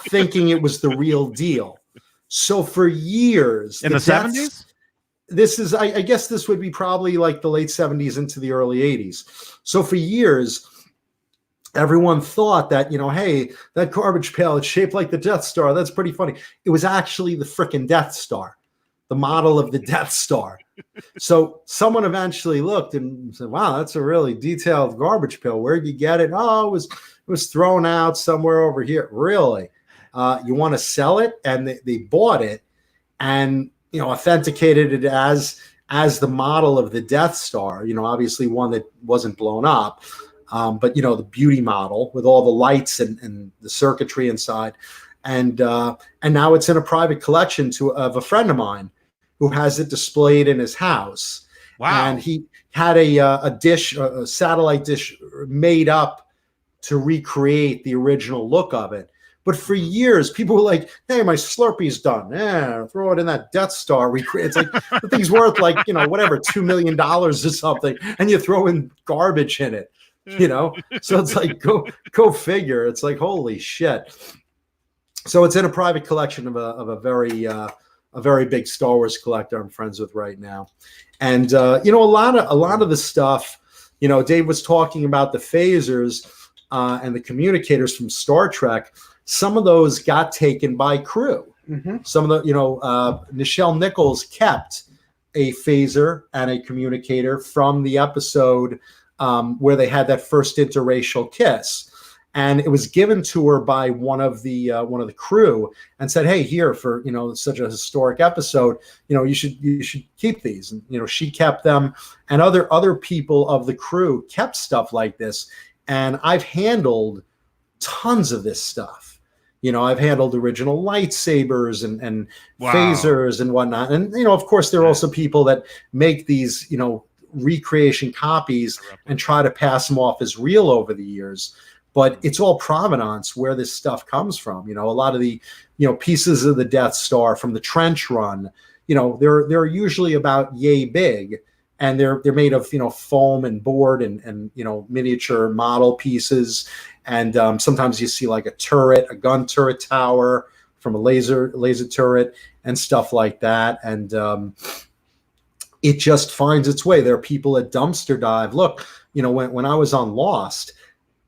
thinking it was the real deal. So for years, in the 70s, this is, I guess this would be probably like the late 70s into the early 80s. So for years, everyone thought that, hey, that garbage pail, it's shaped like the Death Star. That's pretty funny. It was actually the frickin' Death Star, the model of the Death Star. So someone eventually looked and said, wow, that's a really detailed garbage pail. Where'd you get it? Oh, it was thrown out somewhere over here. Really? You want to sell it? And they bought it and, authenticated it as the model of the Death Star, obviously one that wasn't blown up. But the beauty model with all the lights and the circuitry inside, and now it's in a private collection of a friend of mine who has it displayed in his house. Wow! And he had a satellite dish made up to recreate the original look of it. But for years, people were like, "Hey, my Slurpee's done. Yeah, throw it in that Death Star recreate." It's like the thing's worth like whatever $2 million or something, and you throw in garbage in it. So it's like go figure. It's like holy shit. So it's in a private collection of a very big Star Wars collector I'm friends with right now, and a lot of the stuff. Dave was talking about the phasers and the communicators from Star Trek. Some of those got taken by crew. Some of the Nichelle Nichols kept a phaser and a communicator from the episode where they had that first interracial kiss, and it was given to her by one of the crew, and said, "Hey, here for such a historic episode, you should keep these." And she kept them, and other people of the crew kept stuff like this. And I've handled tons of this stuff. I've handled original lightsabers and wow. phasers and whatnot, and of course there are also people that make these recreation copies and try to pass them off as real over the years, but it's all provenance where this stuff comes from. A lot of the pieces of the Death Star from the trench run, they're usually about yay big, and they're made of foam and board and miniature model pieces, and sometimes you see like a gun turret tower from a laser turret and stuff like that, and it just finds its way. There are people that dumpster dive. Look, when I was on Lost,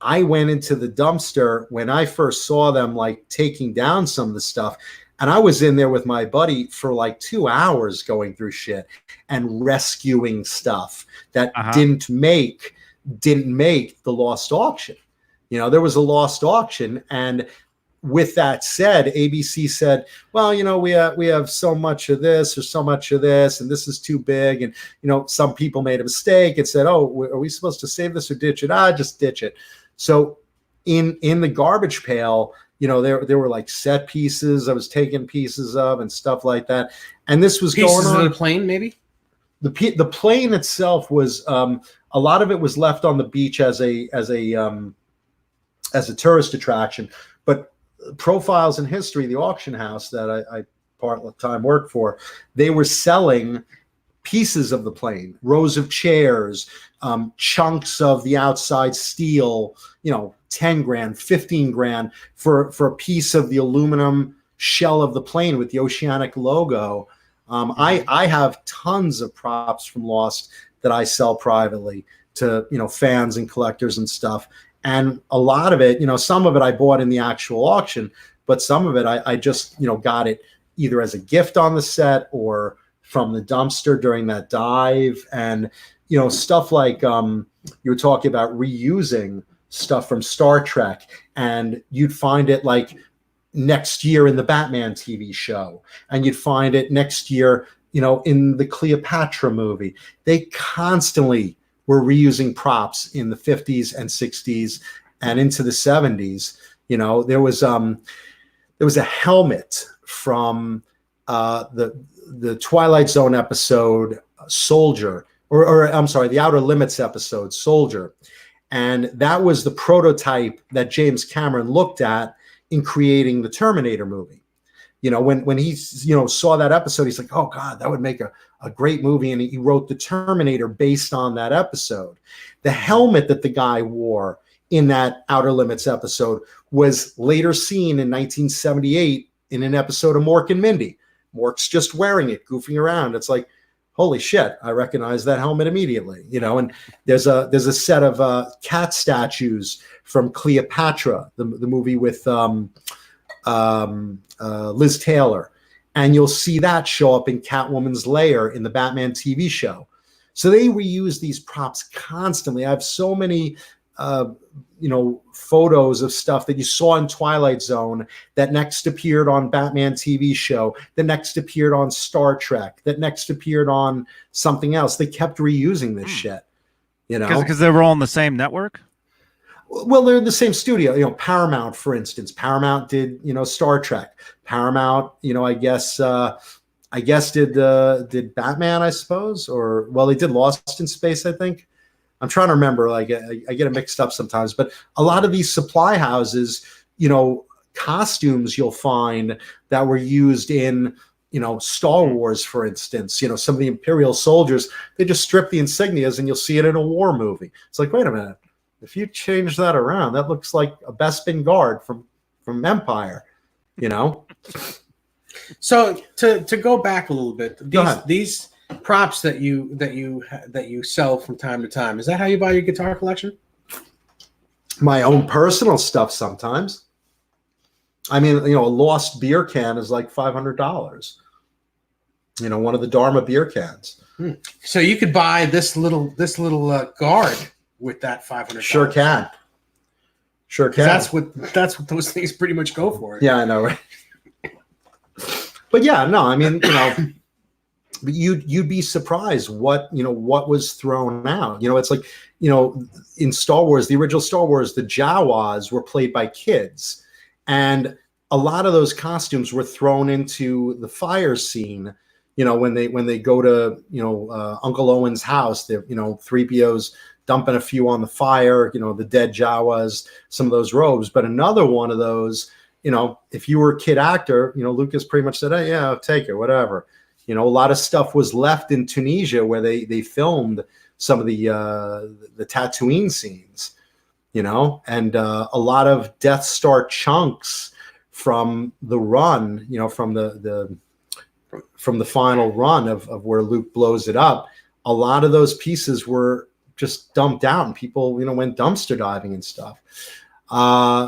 I went into the dumpster when I first saw them like taking down some of the stuff. And I was in there with my buddy for like 2 hours going through shit and rescuing stuff that didn't make the Lost auction. There was a Lost auction, and with that said, ABC said, well, we have so much of this or so much of this, and this is too big. And, some people made a mistake and said, oh, are we supposed to save this or ditch it? Just ditch it. So in the garbage pail, there were like set pieces I was taking pieces of and stuff like that. And this was pieces going on. Of the plane, maybe? The plane itself was, a lot of it was left on the beach as a tourist attraction. But Profiles in History, the auction house that I part-time worked for, they were selling pieces of the plane, rows of chairs, chunks of the outside steel, 10 grand, 15 grand for a piece of the aluminum shell of the plane with the Oceanic logo. I have tons of props from Lost that I sell privately to fans and collectors and stuff. And a lot of it, some of it I bought in the actual auction, but some of it I just, got it either as a gift on the set or from the dumpster during that dive. And, stuff like you were talking about reusing stuff from Star Trek, and you'd find it like next year in the Batman TV show, and you'd find it next year, in the Cleopatra movie. They constantly were reusing props in the 50s and 60s and into the 70s. There was a helmet from the Twilight Zone episode Soldier, or I'm sorry, the Outer Limits episode Soldier. And that was the prototype that James Cameron looked at in creating the Terminator movie. When he, saw that episode, he's like, oh God, that would make a great movie. And he wrote the Terminator based on that episode. The helmet that the guy wore in that Outer Limits episode was later seen in 1978 in an episode of Mork and Mindy. Mork's just wearing it, goofing around. It's like, holy shit, I recognize that helmet immediately. And there's a set of cat statues from Cleopatra, the movie with Liz Taylor, and you'll see that show up in Catwoman's lair in the Batman TV show. So they reuse these props constantly. I have so many photos of stuff that you saw in Twilight Zone that next appeared on Batman TV show, that next appeared on Star Trek, that next appeared on something else. They kept reusing this shit, because they were all on the same network. Well, they're in the same studio. Paramount, for instance. Paramount did, Star Trek. Paramount, I guess did Batman, I suppose, or they did Lost in Space, I think. I'm trying to remember. I get it mixed up sometimes. But a lot of these supply houses, costumes you'll find that were used in, Star Wars, for instance. Some of the Imperial soldiers, they just strip the insignias, and you'll see it in a war movie. It's like, wait a minute. If you change that around, that looks like a Bespin guard from Empire, So to go back a little bit, these props that you sell from time to time, is that how you buy your guitar collection? My own personal stuff sometimes. I mean, a lost beer can is like $500. One of the Dharma beer cans. So you could buy this little guard with that $500. Sure can. That's what those things pretty much go for. Yeah, I know, right? But yeah, no, I mean, but you'd be surprised what was thrown out. It's like, in Star Wars, the original Star Wars, the Jawas were played by kids, and a lot of those costumes were thrown into the fire scene. When they go to Uncle Owen's house, they're 3PO's dumping a few on the fire, the dead Jawas, some of those robes. But another one of those, if you were a kid actor, Lucas pretty much said, hey, yeah, take it, whatever. A lot of stuff was left in Tunisia where they filmed some of the Tatooine scenes, and a lot of Death Star chunks from the run, from the final run of where Luke blows it up. A lot of those pieces were just dumped out, and people, went dumpster diving and stuff.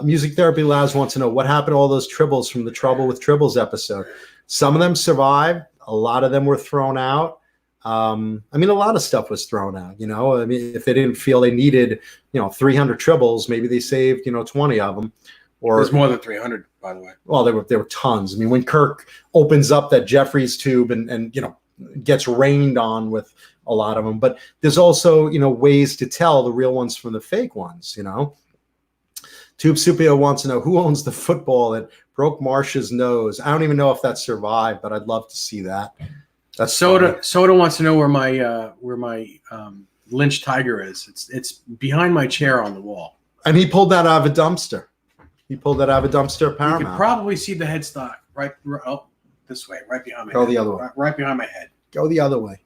Music Therapy Labs wants to know what happened to all those tribbles from the Trouble with Tribbles episode. Some of them survived. A lot of them were thrown out. I mean, a lot of stuff was thrown out, I mean, if they didn't feel they needed, 300 tribbles, maybe they saved, 20 of them. Or there's more than 300, by the way. Well, there were tons. I mean, when Kirk opens up that Jeffries tube and gets rained on with a lot of them, but there's also, ways to tell the real ones from the fake ones, Tube Supio wants to know who owns the football that broke Marsha's nose. I don't even know if that survived, but I'd love to see that. That's Soda wants to know where my Lynch Tiger is. It's behind my chair on the wall. And he pulled that out of a dumpster. He pulled that out of a dumpster at Paramount. You can probably see the headstock right this way, right behind my head. Go the other way. Right behind my head. Go the other way.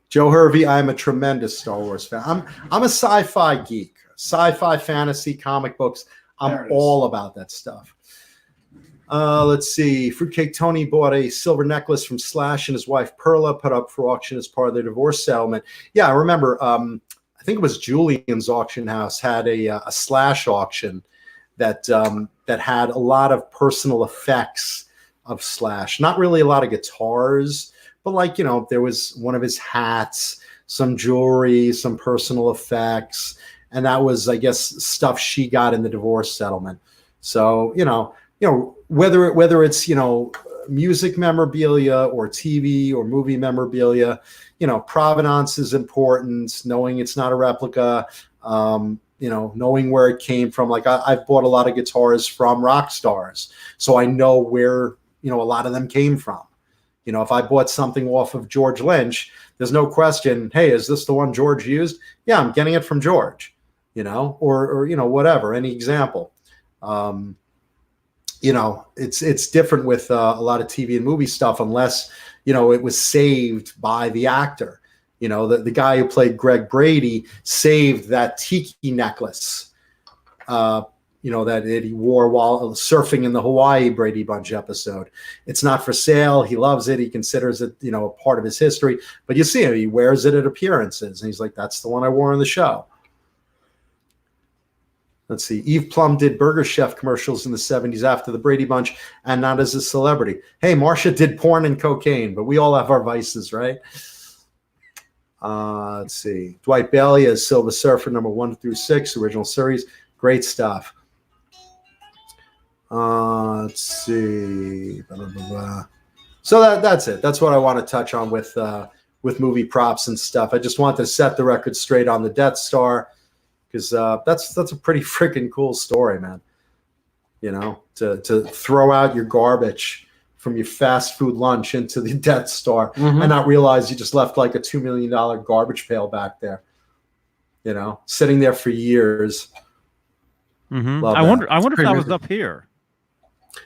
Joe Hervey, I am a tremendous Star Wars fan. I'm a sci-fi geek. Sci-fi, fantasy, comic books. I'm all about that stuff. Let's see. Fruitcake Tony bought a silver necklace from Slash and his wife Perla, put up for auction as part of their divorce settlement. Yeah, I remember. I think it was Julian's auction house had a Slash auction that had a lot of personal effects of Slash. Not really a lot of guitars, but there was one of his hats, some jewelry, some personal effects. And that was, I guess, stuff she got in the divorce settlement. So, whether it's music memorabilia or TV or movie memorabilia, provenance is important. Knowing it's not a replica. Knowing where it came from. Like I've bought a lot of guitars from rock stars, so I know where a lot of them came from. If I bought something off of George Lynch, there's no question, hey, is this the one George used? Yeah, I'm getting it from George, or whatever, any example. It's different with a lot of TV and movie stuff, unless, it was saved by the actor. The guy who played Greg Brady saved that tiki necklace, that he wore while surfing in the Hawaii Brady Bunch episode. It's not for sale. He loves it. He considers it, a part of his history. But you see him, he wears it at appearances. And he's like, that's the one I wore on the show. Let's see. Eve Plum did Burger Chef commercials in the 70s after the Brady Bunch and not as a celebrity. Hey, Marcia did porn and cocaine, but we all have our vices, right? Let's see. Dwight Bailey as Silver Surfer, number 1 through 6, original series. Great stuff. Let's see. Blah, blah, blah, blah. So that's it. That's what I want to touch on with movie props and stuff. I just wanted to set the record straight on the Death Star, because that's a pretty freaking cool story, man. To throw out your garbage from your fast food lunch into the Death Star and not realize you just left like a $2 million garbage pail back there, sitting there for years. I wonder if that was up here.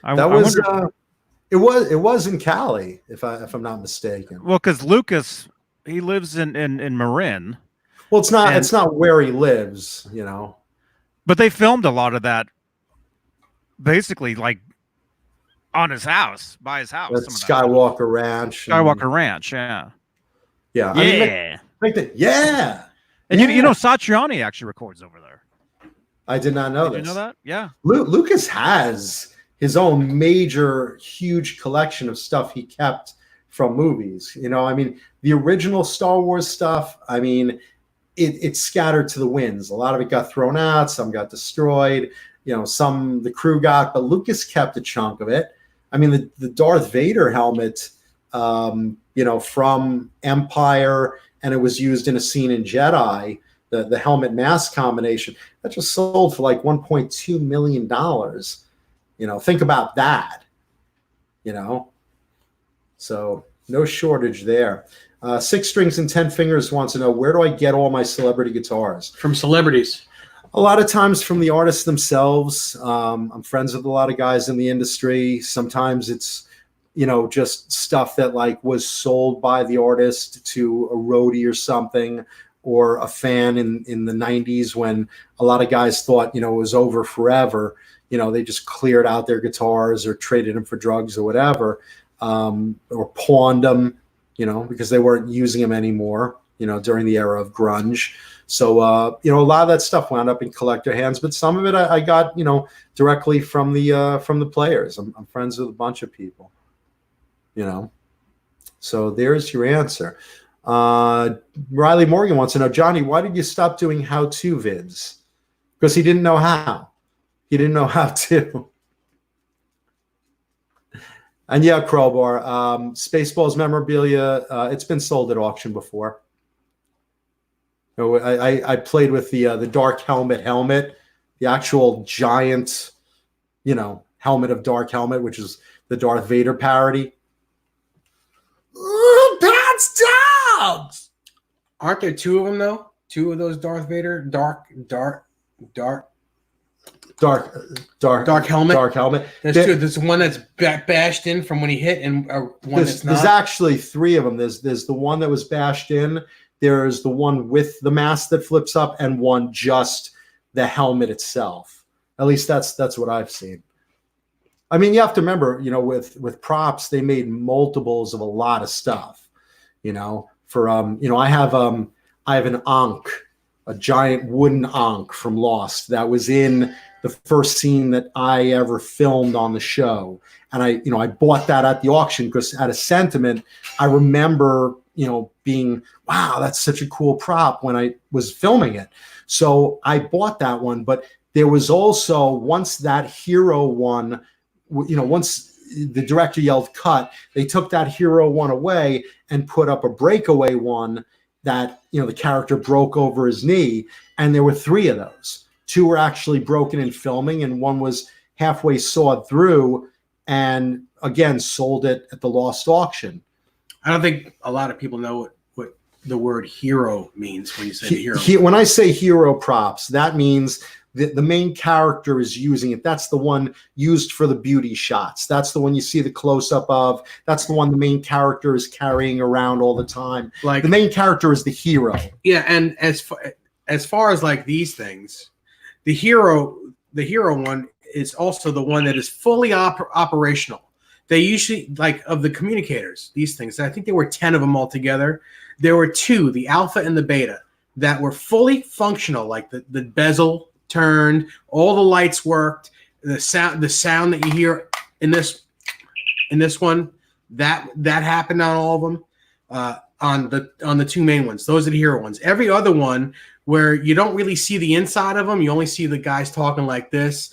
It was in Cali, if I'm not mistaken. Well, because Lucas, he lives in Marin. Well, it's not where he lives, But they filmed a lot of that basically like on his house, by his house. At Skywalker Ranch. Ranch, yeah. Yeah. Yeah. Yeah. And Satriani actually records over there. I did not know this. Did you know that? Yeah. Lucas has his own major, huge collection of stuff he kept from movies. The original Star Wars stuff, it's scattered to the winds. A lot of it got thrown out. Some got destroyed. Some the crew got, but Lucas kept a chunk of it. The Darth Vader helmet, from Empire, and it was used in a scene in Jedi, the helmet mask combination, that just sold for like $1.2 million. Think about that, So no shortage there. 6 Strings and 10 Fingers wants to know, where do I get all my celebrity guitars? From celebrities. A lot of times from the artists themselves. I'm friends with a lot of guys in the industry. Sometimes it's, just stuff that like was sold by the artist to a roadie or something, or a fan in the 90s when a lot of guys thought, it was over forever. They just cleared out their guitars or traded them for drugs or whatever, or pawned them, because they weren't using them anymore, during the era of grunge. So, a lot of that stuff wound up in collector hands, but some of it I got, directly from the players. I'm friends with a bunch of people, So there's your answer. Riley Morgan wants to know, Johnny, why did you stop doing how-to vids? Because he didn't know how. He didn't know how to. And yeah, Crowbar, Spaceballs memorabilia, it's been sold at auction before. I played with the Dark Helmet, the actual giant, helmet of Dark Helmet, which is the Darth Vader parody. Ooh, Pat's dogs! Aren't there 2 of them though? 2 of those Darth Vader dark helmet. Dark helmet. There's 2. There's one that's bashed in from when he hit, and one that's not. There's actually 3 of them. There's the one that was bashed in. There's the one with the mask that flips up, and one just the helmet itself. At least that's what I've seen. You have to remember, with props, they made multiples of a lot of stuff. For I have an Ankh, a giant wooden Ankh from Lost that was in the first scene that I ever filmed on the show. And I bought that at the auction because out of sentiment, I remember, being, wow, that's such a cool prop when I was filming it. So I bought that one, but there was also, once that Hero one once the director yelled cut, they took that hero one away and put up a breakaway one that, the character broke over his knee. And there were 3 of those. 2 were actually broken in filming, and one was halfway sawed through, and again, sold it at the lost auction. I don't think a lot of people know what the word hero means when you say hero. When I say hero props, that means the main character is using it. That's the one used for the beauty shots. That's the one you see the close-up of. That's the one the main character is carrying around all the time. Like, the main character is the hero. Yeah, and as far as like these things, the hero one is also the one that is fully operational. They usually, like, of the communicators, these things, I think there were 10 of them altogether. There were 2, the alpha and the beta, that were fully functional, like the bezel turned, all the lights worked, the sound that you hear in this one, that happened on all of them, on the 2 main ones. Those are the hero ones. Every other one where you don't really see the inside of them, you only see the guys talking like this.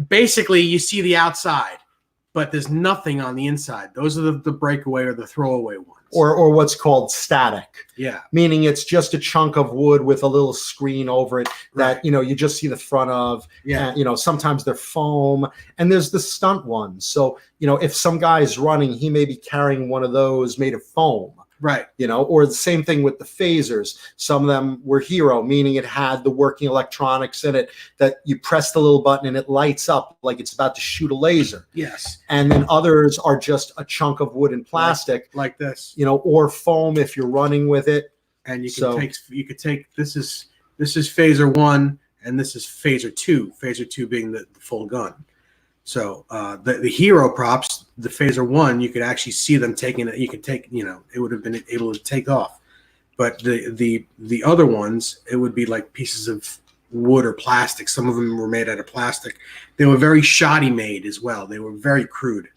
Basically, you see the outside, but there's nothing on the inside. Those are the breakaway or the throwaway ones. Or what's called static. Yeah. Meaning it's just a chunk of wood with a little screen over it that, you just see the front of. Yeah. And, sometimes they're foam. And there's the stunt ones. So, if some guy's running, he may be carrying one of those made of foam. Right. Or the same thing with the phasers. Some of them were hero, meaning it had the working electronics in it that you press the little button and it lights up like it's about to shoot a laser. Yes. And then others are just a chunk of wood and plastic. Like this. Or foam if you're running with it. And you could take this is phaser 1 and this is phaser 2. Phaser 2 being the full gun. So the hero props, the phaser 1, you could actually see them taking it. You could take, it would have been able to take off. But the other ones, it would be like pieces of wood or plastic. Some of them were made out of plastic. They were very shoddy made as well. They were very crude.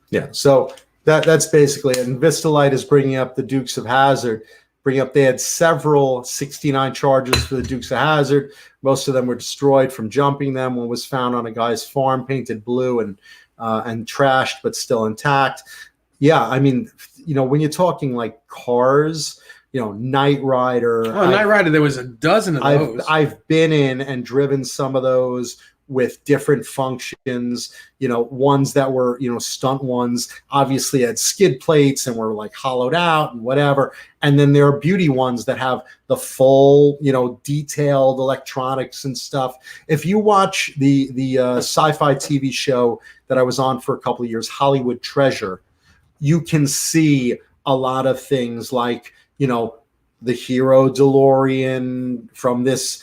Yeah. So that's basically it. And Vistalite is bringing up the Dukes of Hazzard. They had several 69 charges for the Dukes of Hazzard. Most of them were destroyed from jumping them. One was found on a guy's farm, painted blue and trashed, but still intact. Yeah, I mean, when you're talking like cars, Knight Rider. Oh, Knight Rider, there was a dozen of those. I've been in and driven some of those with different functions, ones that were, stunt ones, obviously had skid plates and were like hollowed out and whatever. And then there are beauty ones that have the full, detailed electronics and stuff. If you watch the sci-fi TV show that I was on for a couple of years, Hollywood Treasure, you can see a lot of things like, the Hero DeLorean from this,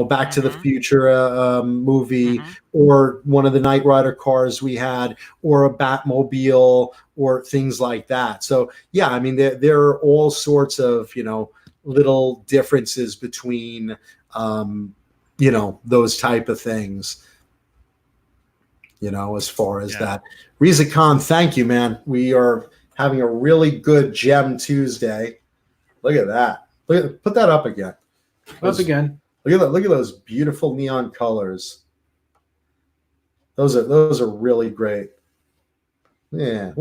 Back to the Future movie, or one of the Knight Rider cars we had, or a Batmobile, or things like that. So yeah, I mean, there are all sorts of little differences between those type of things. As far as that. Reza Khan, thank you, man. We are having a really good Gem Tuesday. Look at that. Put that up again. Up again. Look at those beautiful neon colors. Those are really great. Yeah,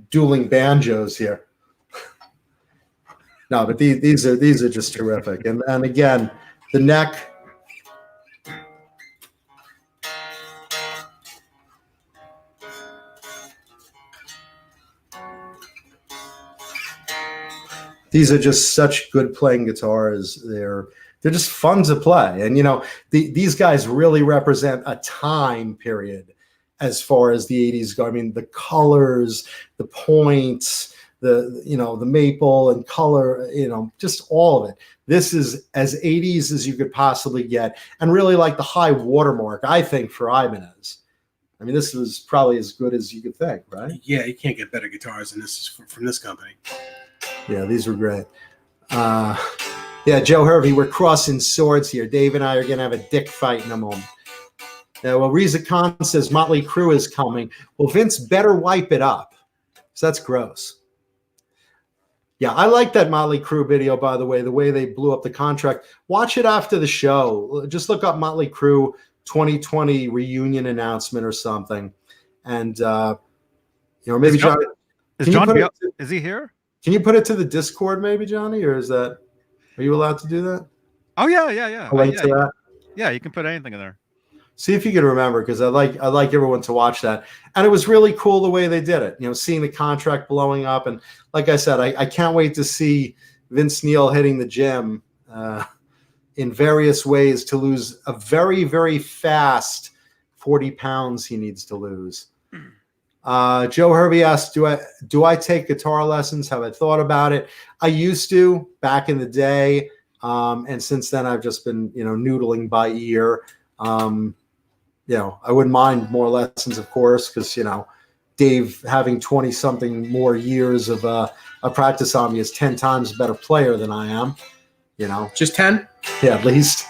dueling banjos here. No, but these are just terrific. And again, the neck. These are just such good playing guitars. They're just fun to play. And, these guys really represent a time period as far as the 80s go. I mean, the colors, the points, the maple and color, just all of it. This is as 80s as you could possibly get. And really like the high watermark, I think, for Ibanez. I mean, this was probably as good as you could think, right? Yeah, you can't get better guitars than this is from this company. Yeah, these were great. Joe Hervey, we're crossing swords here. Dave and I are going to have a dick fight in a moment. Reza Khan says Motley Crue is coming. Well, Vince better wipe it up. So that's gross. Yeah, I like that Motley Crue video, by the way they blew up the contract. Watch it after the show. Just look up Motley Crue 2020 reunion announcement or something. And maybe Is Johnny, is he here? can you put it to the Discord, maybe, Johnny, or are you allowed to do that? Oh yeah. A link to that. Yeah, you can put anything in there. See if you can remember, because I like everyone to watch that. And it was really cool the way they did it. Seeing the contract blowing up, and like I said, I can't wait to see Vince Neil hitting the gym in various ways to lose a very, very fast 40 pounds he needs to lose. Joe Herbie asked, do I take guitar lessons? Have I thought about it? I used to back in the day. And since then I've just been, noodling by ear. I wouldn't mind more lessons, of course, because, Dave having 20 something more years of a practice on me is 10 times a better player than I am, Just 10? Yeah, at least.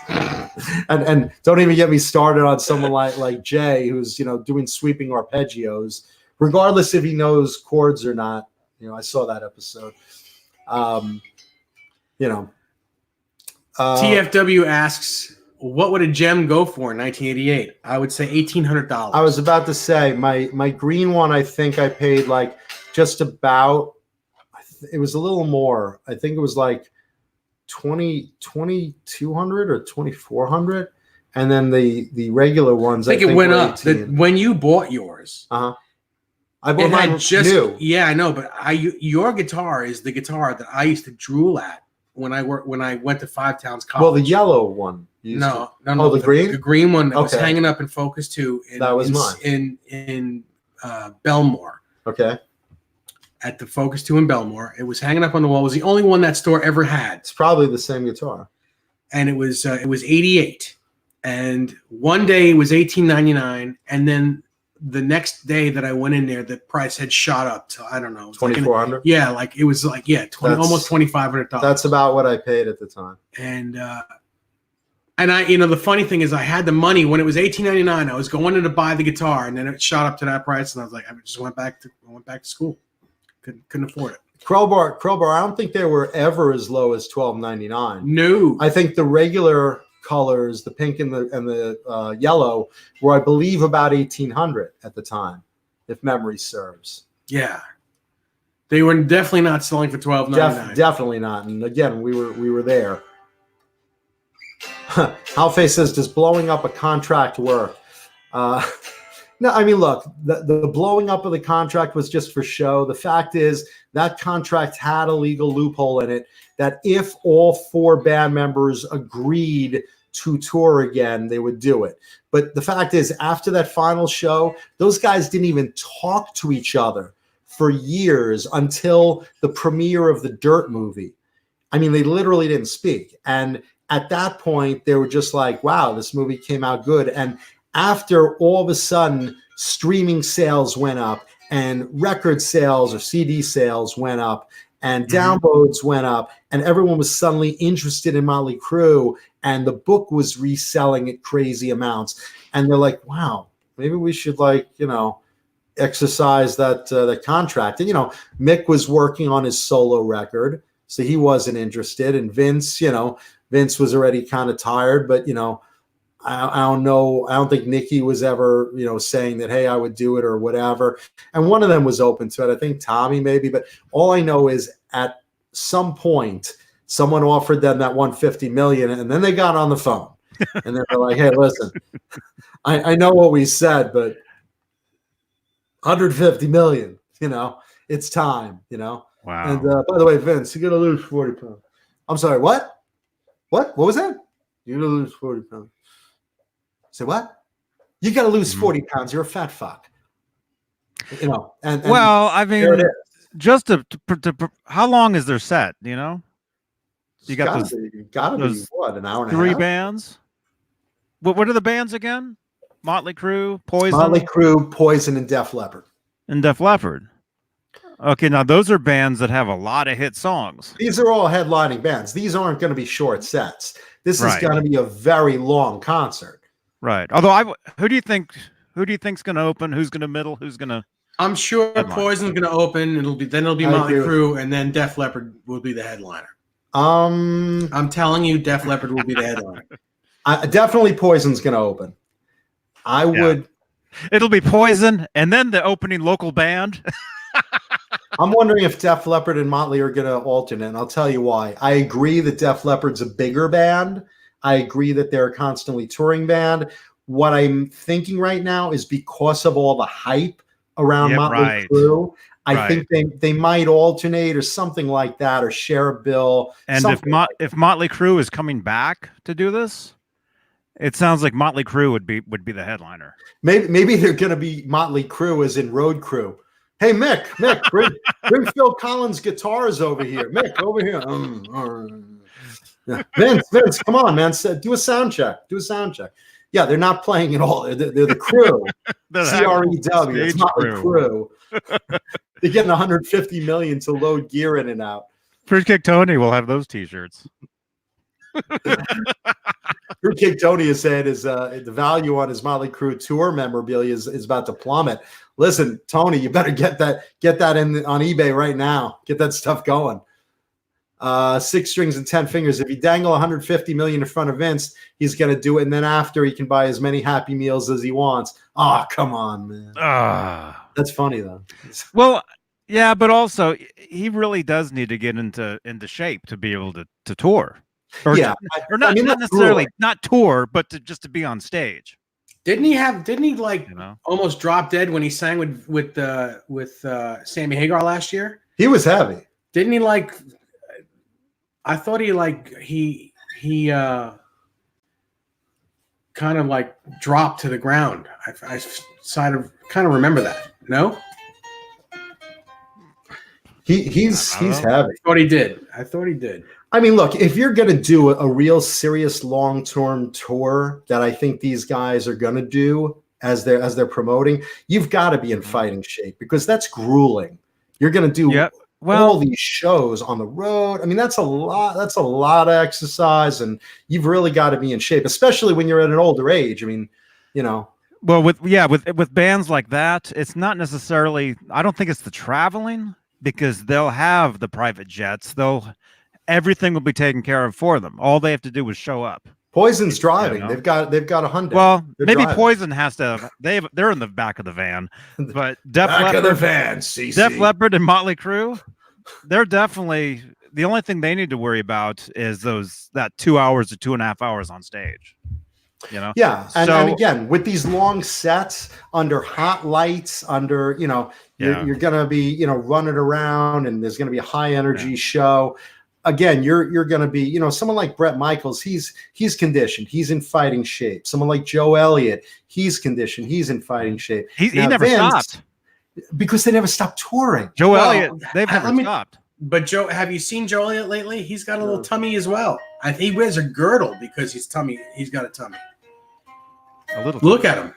and don't even get me started on someone like Jay, who's, doing sweeping arpeggios, regardless if he knows chords or not. I saw that episode. TFW asks, what would a gem go for in 1988? I would say $1,800. I was about to say my green one. I think I paid like just about. It was a little more. I think it was like 2,200 or 2,400, and then the regular ones. I think it went up. When you bought yours, I bought mine new. Yeah, I know, but your guitar is the guitar that I used to drool at when I went to Five Towns College. Well, the yellow one. No. Oh, the green? The green one that was hanging up in Focus 2. That was mine. In Belmore. Okay. At the Focus 2 in Belmore. It was hanging up on the wall. It was the only one that store ever had. It's probably the same guitar. And it was 88. And one day it was $1,899. And then the next day that I went in there, the price had shot up to, I don't know. $2,400? Yeah, it was almost $2,500. That's about what I paid at the time. And I, the funny thing is I had the money when it was $1,899. I was going in to buy the guitar, and then it shot up to that price, and I was like, I just went back to school. Couldn't afford it. Crowbar, I don't think they were ever as low as $1,299. No. I think the regular colors, the pink and the yellow, were, I believe, about $1,800 at the time, if memory serves. Yeah. They were definitely not selling for $1,299. Definitely not. And again, we were there. Alfie says, does blowing up a contract work? No, I mean, look, the blowing up of the contract was just for show. The fact is that contract had a legal loophole in it that if all 4 band members agreed to tour again, they would do it. But the fact is, after that final show, those guys didn't even talk to each other for years until the premiere of the Dirt movie. I mean, they literally didn't speak. And at that point, they were just like, wow, this movie came out good. And after all of a sudden, streaming sales went up and record sales or CD sales went up and downloads went up and everyone was suddenly interested in Motley Crue and the book was reselling at crazy amounts. And they're like, wow, maybe we should exercise that contract. And, Mick was working on his solo record, so he wasn't interested. And Vince was already kind of tired, but, I don't know. I don't think Nikki was ever, saying that, hey, I would do it or whatever. And one of them was open to it. I think Tommy maybe, but all I know is at some point, someone offered them that $150 million and then they got on the phone and they were like, hey, listen, I know what we said, but $150 million, it's time, Wow. And by the way, Vince, you're going to lose 40 pounds. I'm sorry, what? What was that? You're going to lose 40 pounds. Say what? You got to lose 40 pounds. You're a fat fuck. And well, I mean, just to how long is their set? You got those what, an hour and a half? 3 bands. What are the bands again? Motley Crue, Poison. Motley Crue, Poison, and Def Leppard. Okay, now those are bands that have a lot of hit songs. These are all headlining bands. These aren't going to be short sets. This is going to be a very long concert. Right. Although who do you think's going to open? Who's going to middle? Who's going to? I'm sure Poison's going to open. It'll be Motley Crue, and then Def Leppard will be the headliner. I'm telling you, Def Leppard will be the headliner. Definitely Poison's going to open. I would. It'll be Poison, and then the opening local band. I'm wondering if Def Leppard and Motley are going to alternate, and I'll tell you why. I agree that Def Leppard's a bigger band. I agree that they're a constantly touring band. What I'm thinking right now is because of all the hype around Motley Crue, I think they might alternate or something like that, or share a bill. And if Motley Crue is coming back to do this, it sounds like Motley Crue would be the headliner. Maybe they're going to be Motley Crue as in Road Crew. Hey, Mick, bring Phil Collins guitars over here. Mick, over here. Vince, come on, man. Do a sound check. Yeah, they're not playing at all. They're the Crew. C-R-E-W. It's Motley Crue. They're getting $150 million to load gear in and out. Fruitcake Tony will have those T-shirts. Fruitcake Tony has said the value on his Motley Crue tour memorabilia is about to plummet. Listen, Tony, you better get that on eBay right now. Get that stuff going. 6 strings and 10 fingers. If you dangle $150 million in front of Vince, he's going to do it, and then after he can buy as many Happy Meals as he wants. Oh, come on, man. That's funny though. Well, yeah, but also he really does need to get into shape to be able to tour. Or not necessarily not tour, but just to be on stage. Didn't he almost drop dead when he sang with Sammy Hagar last year? He was heavy. Didn't he I thought he kind of dropped to the ground. I kind of remember that. No? He's heavy. I thought he did. I mean, look, if you're going to do a real serious long-term tour that I think these guys are going to do as they're promoting, you've got to be in fighting shape, because that's grueling. You're going to do all these shows on the road. I mean, that's a lot of exercise, and you've really got to be in shape, especially when you're at an older age. I mean, Well, with bands like that, it's not necessarily, I don't think it's the traveling, because they'll have the private jets. Everything will be taken care of for them. All they have to do is show up. Poison's driving. They've got a Hyundai. Well, maybe driving. Poison has to. They're in the back of the van, but Def Leppard and Motley Crue, they're definitely the only thing they need to worry about is that 2 hours or 2.5 hours on stage. Yeah, and again, with these long sets under hot lights, you're gonna be running around, and there's gonna be a high energy show. Again, you're going to be, someone like Bret Michaels, he's conditioned. He's in fighting shape. Someone like Joe Elliott, he's conditioned. He's in fighting shape. He never stopped. Because they never stopped touring. Joe Elliott, they've never stopped. But Joe, have you seen Joe Elliott lately? He's got a little tummy as well. I think he wears a girdle because he's got a tummy. A little. Look at him.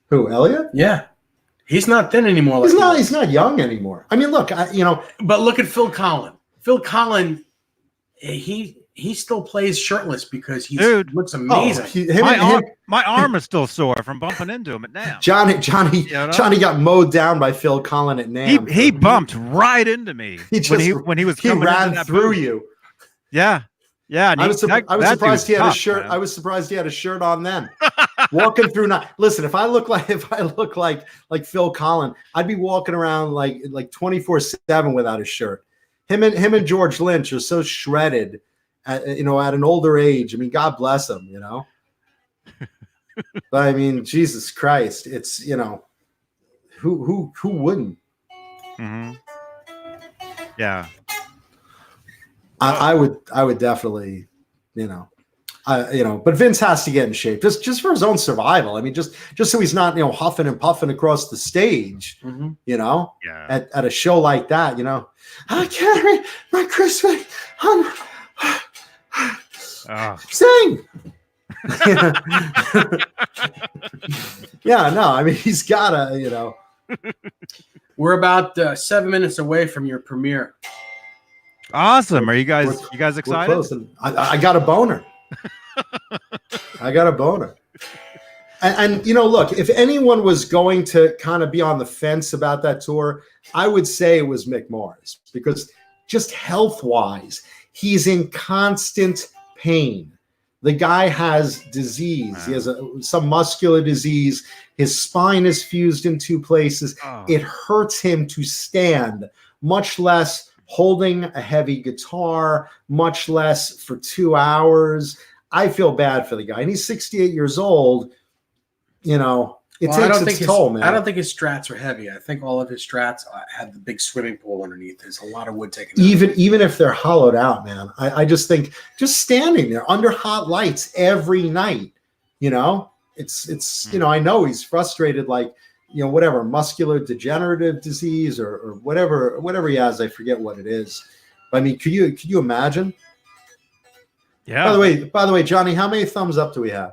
Who, Elliott? Yeah. He's not thin anymore. He's not young anymore. I mean, look, But look at Phil Collin. Phil Collin, he still plays shirtless because he looks amazing. My arm is still sore from bumping into him at NAMM. Johnny got mowed down by Phil Collin at NAMM. He bumped right into me when he was coming ran through you. Yeah. Yeah, I was surprised he had a shirt. Man. I was surprised he had a shirt on then. Walking through listen, if I look like Phil Collin, I'd be walking around like 24/7 without a shirt. Him and George Lynch are so shredded at an older age. I mean, God bless them, But I mean, Jesus Christ, it's who wouldn't? Mm-hmm. Yeah. I would definitely, but Vince has to get in shape just for his own survival. I mean, just so he's not, huffing and puffing across the stage, at a show like that, I carry my Christmas. Sing. Yeah, no, I mean, he's gotta, We're about 7 minutes away from your premiere. Awesome. Are you guys excited? I got a boner. And look, if anyone was going to kind of be on the fence about that tour, I would say it was Mick Mars, because just health-wise, he's in constant pain. The guy has disease. He has some muscular disease. His spine is fused in two places. Oh. It hurts him to stand, much less holding a heavy guitar, much less for 2 hours. I feel bad for the guy. And he's 68 years old. You know, it takes its toll, man. I don't think his strats are heavy. I think all of his strats have the big swimming pool underneath. There's a lot of wood taken out. Even if they're hollowed out, man, I just think just standing there under hot lights every night, you know, it's you know, I know he's frustrated, like, you know, whatever muscular degenerative disease or whatever he has. I forget what it is. But I mean, could you imagine? Yeah. By the way, Johnny, how many thumbs up do we have?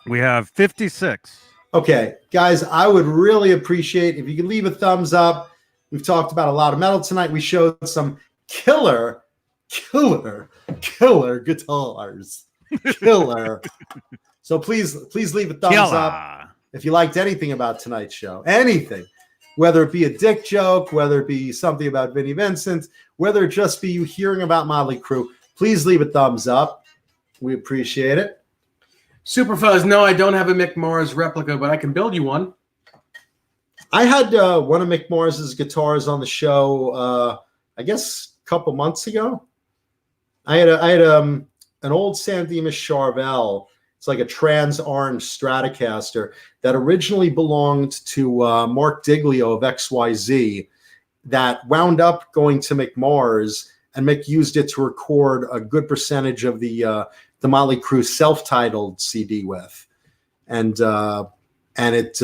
We have 56. Okay, guys, I would really appreciate if you could leave a thumbs up. We've talked about a lot of metal tonight. We showed some killer guitars. Killer. So please leave a thumbs up if you liked anything about tonight's show. Anything. Whether it be a dick joke, whether it be something about Vinnie Vincent, whether it just be you hearing about Motley Crue, please leave a thumbs up. We appreciate it. Superfuzz, no, I don't have a Mick Mars replica, but I can build you one. I had one of Mick Mars's guitars on the show, I guess a couple months ago. I had an old San Dimas Charvel. It's like a trans orange Stratocaster that originally belonged to Mark Diglio of XYZ that wound up going to Mick Mars, and Mick used it to record a good percentage of the Motley Crue self-titled CD with, and it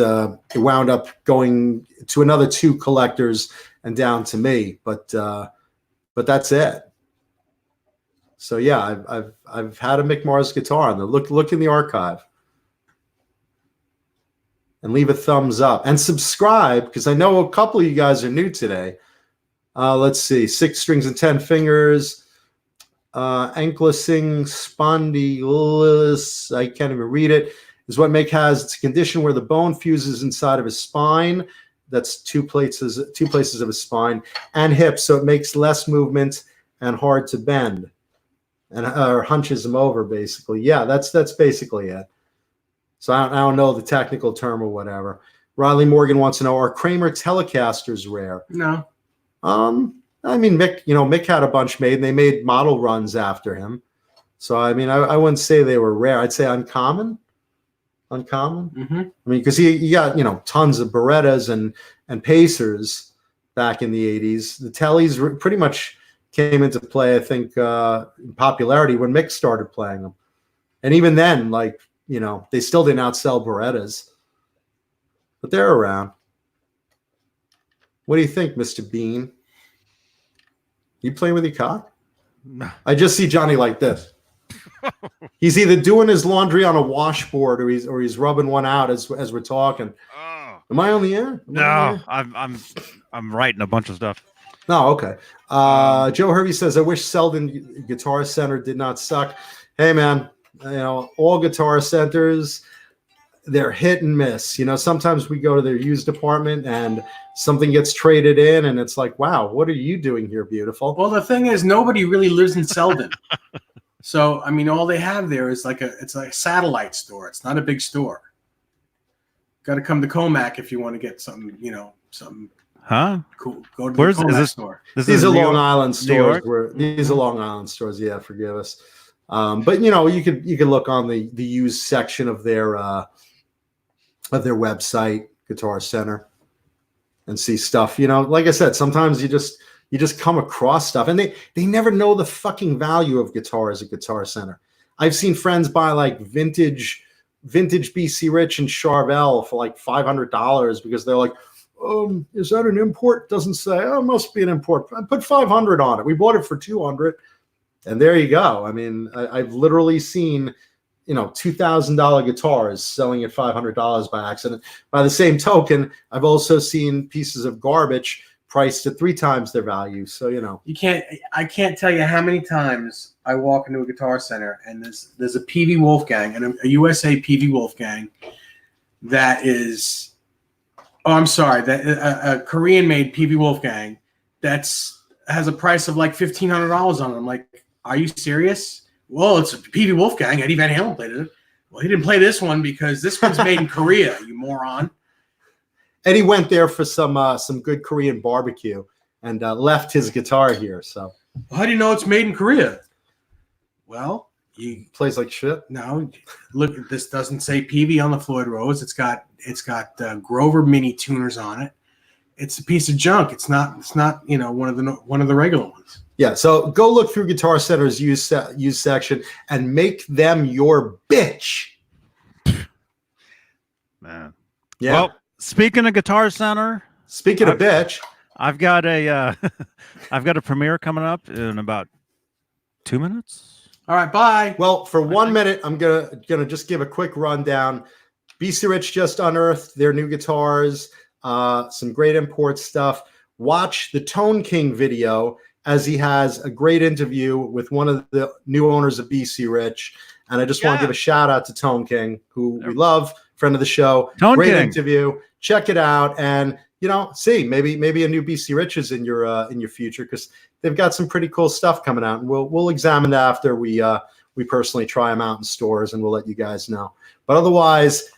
wound up going to another two collectors and down to me, but that's it. So yeah, I've had a Mick Mars guitar, and look in the archive, and leave a thumbs up and subscribe, because I know a couple of you guys are new today. Let's see, 6 strings and 10 fingers. Ankylosing spondylosis, I can't even read it, is what Mick has. It's a condition where the bone fuses inside of his spine. That's two places of his spine and hips, so it makes less movement and hard to bend, and or hunches him over, basically. Yeah, that's basically it. So I don't know the technical term or whatever. Riley Morgan wants to know, are Kramer Telecasters rare? No. I mean, Mick had a bunch made, and they made model runs after him. So, I mean, I wouldn't say they were rare. I'd say uncommon. Mm-hmm. I mean, because he got, tons of Berettas and Pacers back in the 80s. The Tellys pretty much came into play, I think, in popularity when Mick started playing them. And even then, they still didn't outsell Berettas. But they're around. What do you think, Mr. Beane? You playing with your cock? No. I just see Johnny like this. He's either doing his laundry on a washboard or he's rubbing one out as we're talking. Oh. Am I on the air? I'm writing a bunch of stuff. No, okay. Joe Hervey says, I wish Selden Guitar Center did not suck. Hey, man, all Guitar Centers, they're hit and miss. Sometimes we go to their used department and something gets traded in, and it's like, wow, what are you doing here, beautiful? Well, the thing is, nobody really lives in Selden. So, I mean, all they have there is it's like a satellite store. It's not a big store. Got to come to Comac if you want to get something, something cool. Go to the Comac store. These are Long Island stores. These are Long Island stores. Yeah, forgive us. But you could look on the used section of their website, Guitar Center, and see stuff. Like I said, sometimes you just come across stuff, and they never know the fucking value of guitars at Guitar Center. I've seen friends buy like vintage BC Rich and Charvel for like $500 because they're like, is that an import? Doesn't say. Oh, it must be an import. I put $500 on it. We bought it for $200, and there you go. I mean, I've literally seen $2,000 guitars selling at $500 by accident. By the same token, I've also seen pieces of garbage priced at 3 times their value. So I can't tell you how many times I walk into a Guitar Center and there's a PV Wolfgang and a USA PV Wolfgang that is, a Korean made PV Wolfgang has a price of like $1,500 on it. I'm like, are you serious? Well, it's P.V. Wolfgang. Eddie Van Halen played it. Well, he didn't play this one because this one's made in Korea, you moron. Eddie went there for some good Korean barbecue and left his guitar here. So How do you know it's made in Korea? Well, he plays like shit. No, look, this doesn't say PV on the Floyd Rose. It's got Grover mini tuners on it. It's a piece of junk. It's not one of the regular ones. Yeah, so go look through Guitar Center's used section and make them your bitch. Man. Yeah. Well, speaking of Guitar Center, speaking of bitch, I've got a premiere coming up in about 2 minutes. All right, bye. Well, for 1 minute, I'm gonna just give a quick rundown. BC Rich just unearthed their new guitars, some great import stuff. Watch the Tone King video as he has a great interview with one of the new owners of BC Rich. And I just want to give a shout out to Tone King, who we love, friend of the show. Great interview. Check it out, and see maybe a new BC Rich is in your future, because they've got some pretty cool stuff coming out, and we'll examine that after we personally try them out in stores, and we'll let you guys know. But otherwise,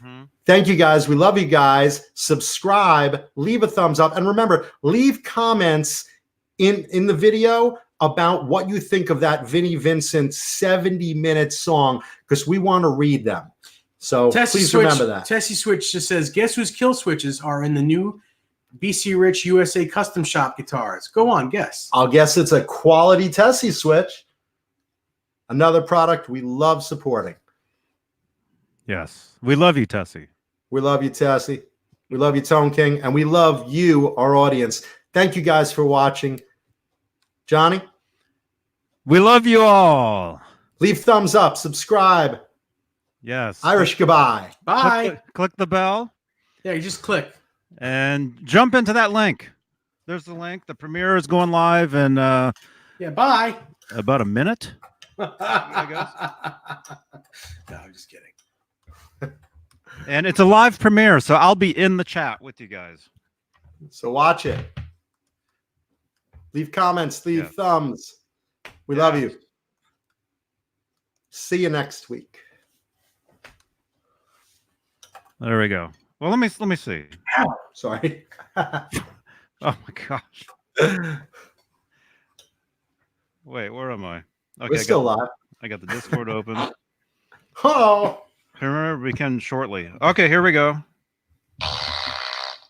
thank you guys. We love you guys. Subscribe, leave a thumbs up, and remember, leave comments in the video about what you think of that Vinnie Vincent 70-minute song, because we want to read them. So please remember that. Tessie Switch just says, guess whose kill switches are in the new BC Rich USA Custom Shop guitars? Go on, guess. I'll guess it's a quality Tessie switch. Another product we love supporting. Yes. We love you, Tessie. We love you, Tessie. We love you, Tone King. And we love you, our audience. Thank you guys for watching. Johnny? We love you all. Leave thumbs up. Subscribe. Yes. Irish goodbye. Bye. Click the bell. Yeah, you just click. And jump into that link. There's the link. The premiere is going live in bye. About a minute. I guess. No, I'm just kidding. And it's a live premiere, so I'll be in the chat with you guys. So watch it. Leave comments, leave thumbs. We love you. See you next week. There we go. Well, let me see. Ow, sorry. Oh my gosh. Wait, where am I? Okay, we're still live. I got the Discord open. Oh. Remember, we can shortly. Okay, here we go.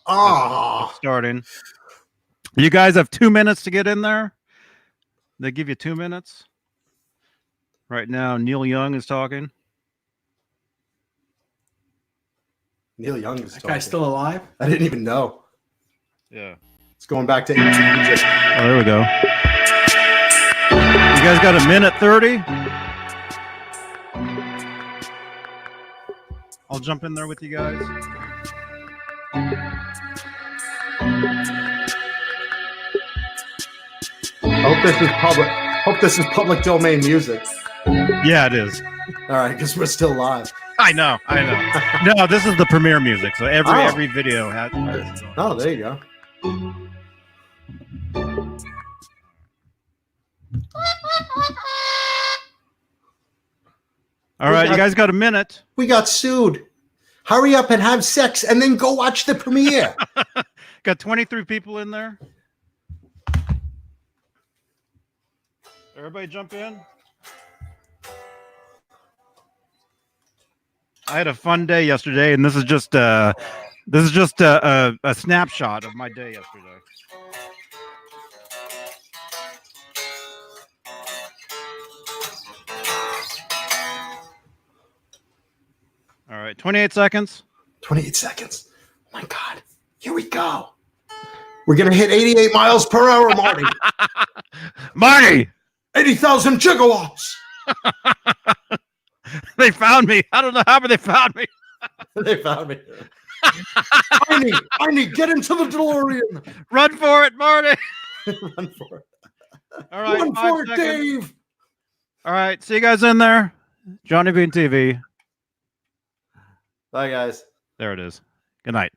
Oh. Starting. You guys have 2 minutes to get in there. They give you 2 minutes. Right now, Neil Young is talking. Neil Young is that talking. guy's still alive? I didn't even know. Yeah. It's going back to 18. Oh, there we go. You guys got a minute 30? I'll jump in there with you guys. Hope this is public domain music. Yeah, it is. All right, because we're still live. I know. No, this is the premiere music, so every video has. Oh, there you go. All right, you guys got a minute. We got sued. Hurry up and have sex, and then go watch the premiere. Got 23 people in there. Everybody jump in. I had a fun day yesterday, and this is just a snapshot of my day yesterday. All right, 28 seconds. 28 seconds. Oh my God. Here we go. We're going to hit 88 miles per hour, Marty. Marty! 80,000 gigawatts. They found me. I don't know how, but they found me. They found me. I need, get into the DeLorean. Run for it, Marty. Run for it. All right, run for it, Dave. All right, see you guys in there. Johnny Beane TV. Bye, guys. There it is. Good night.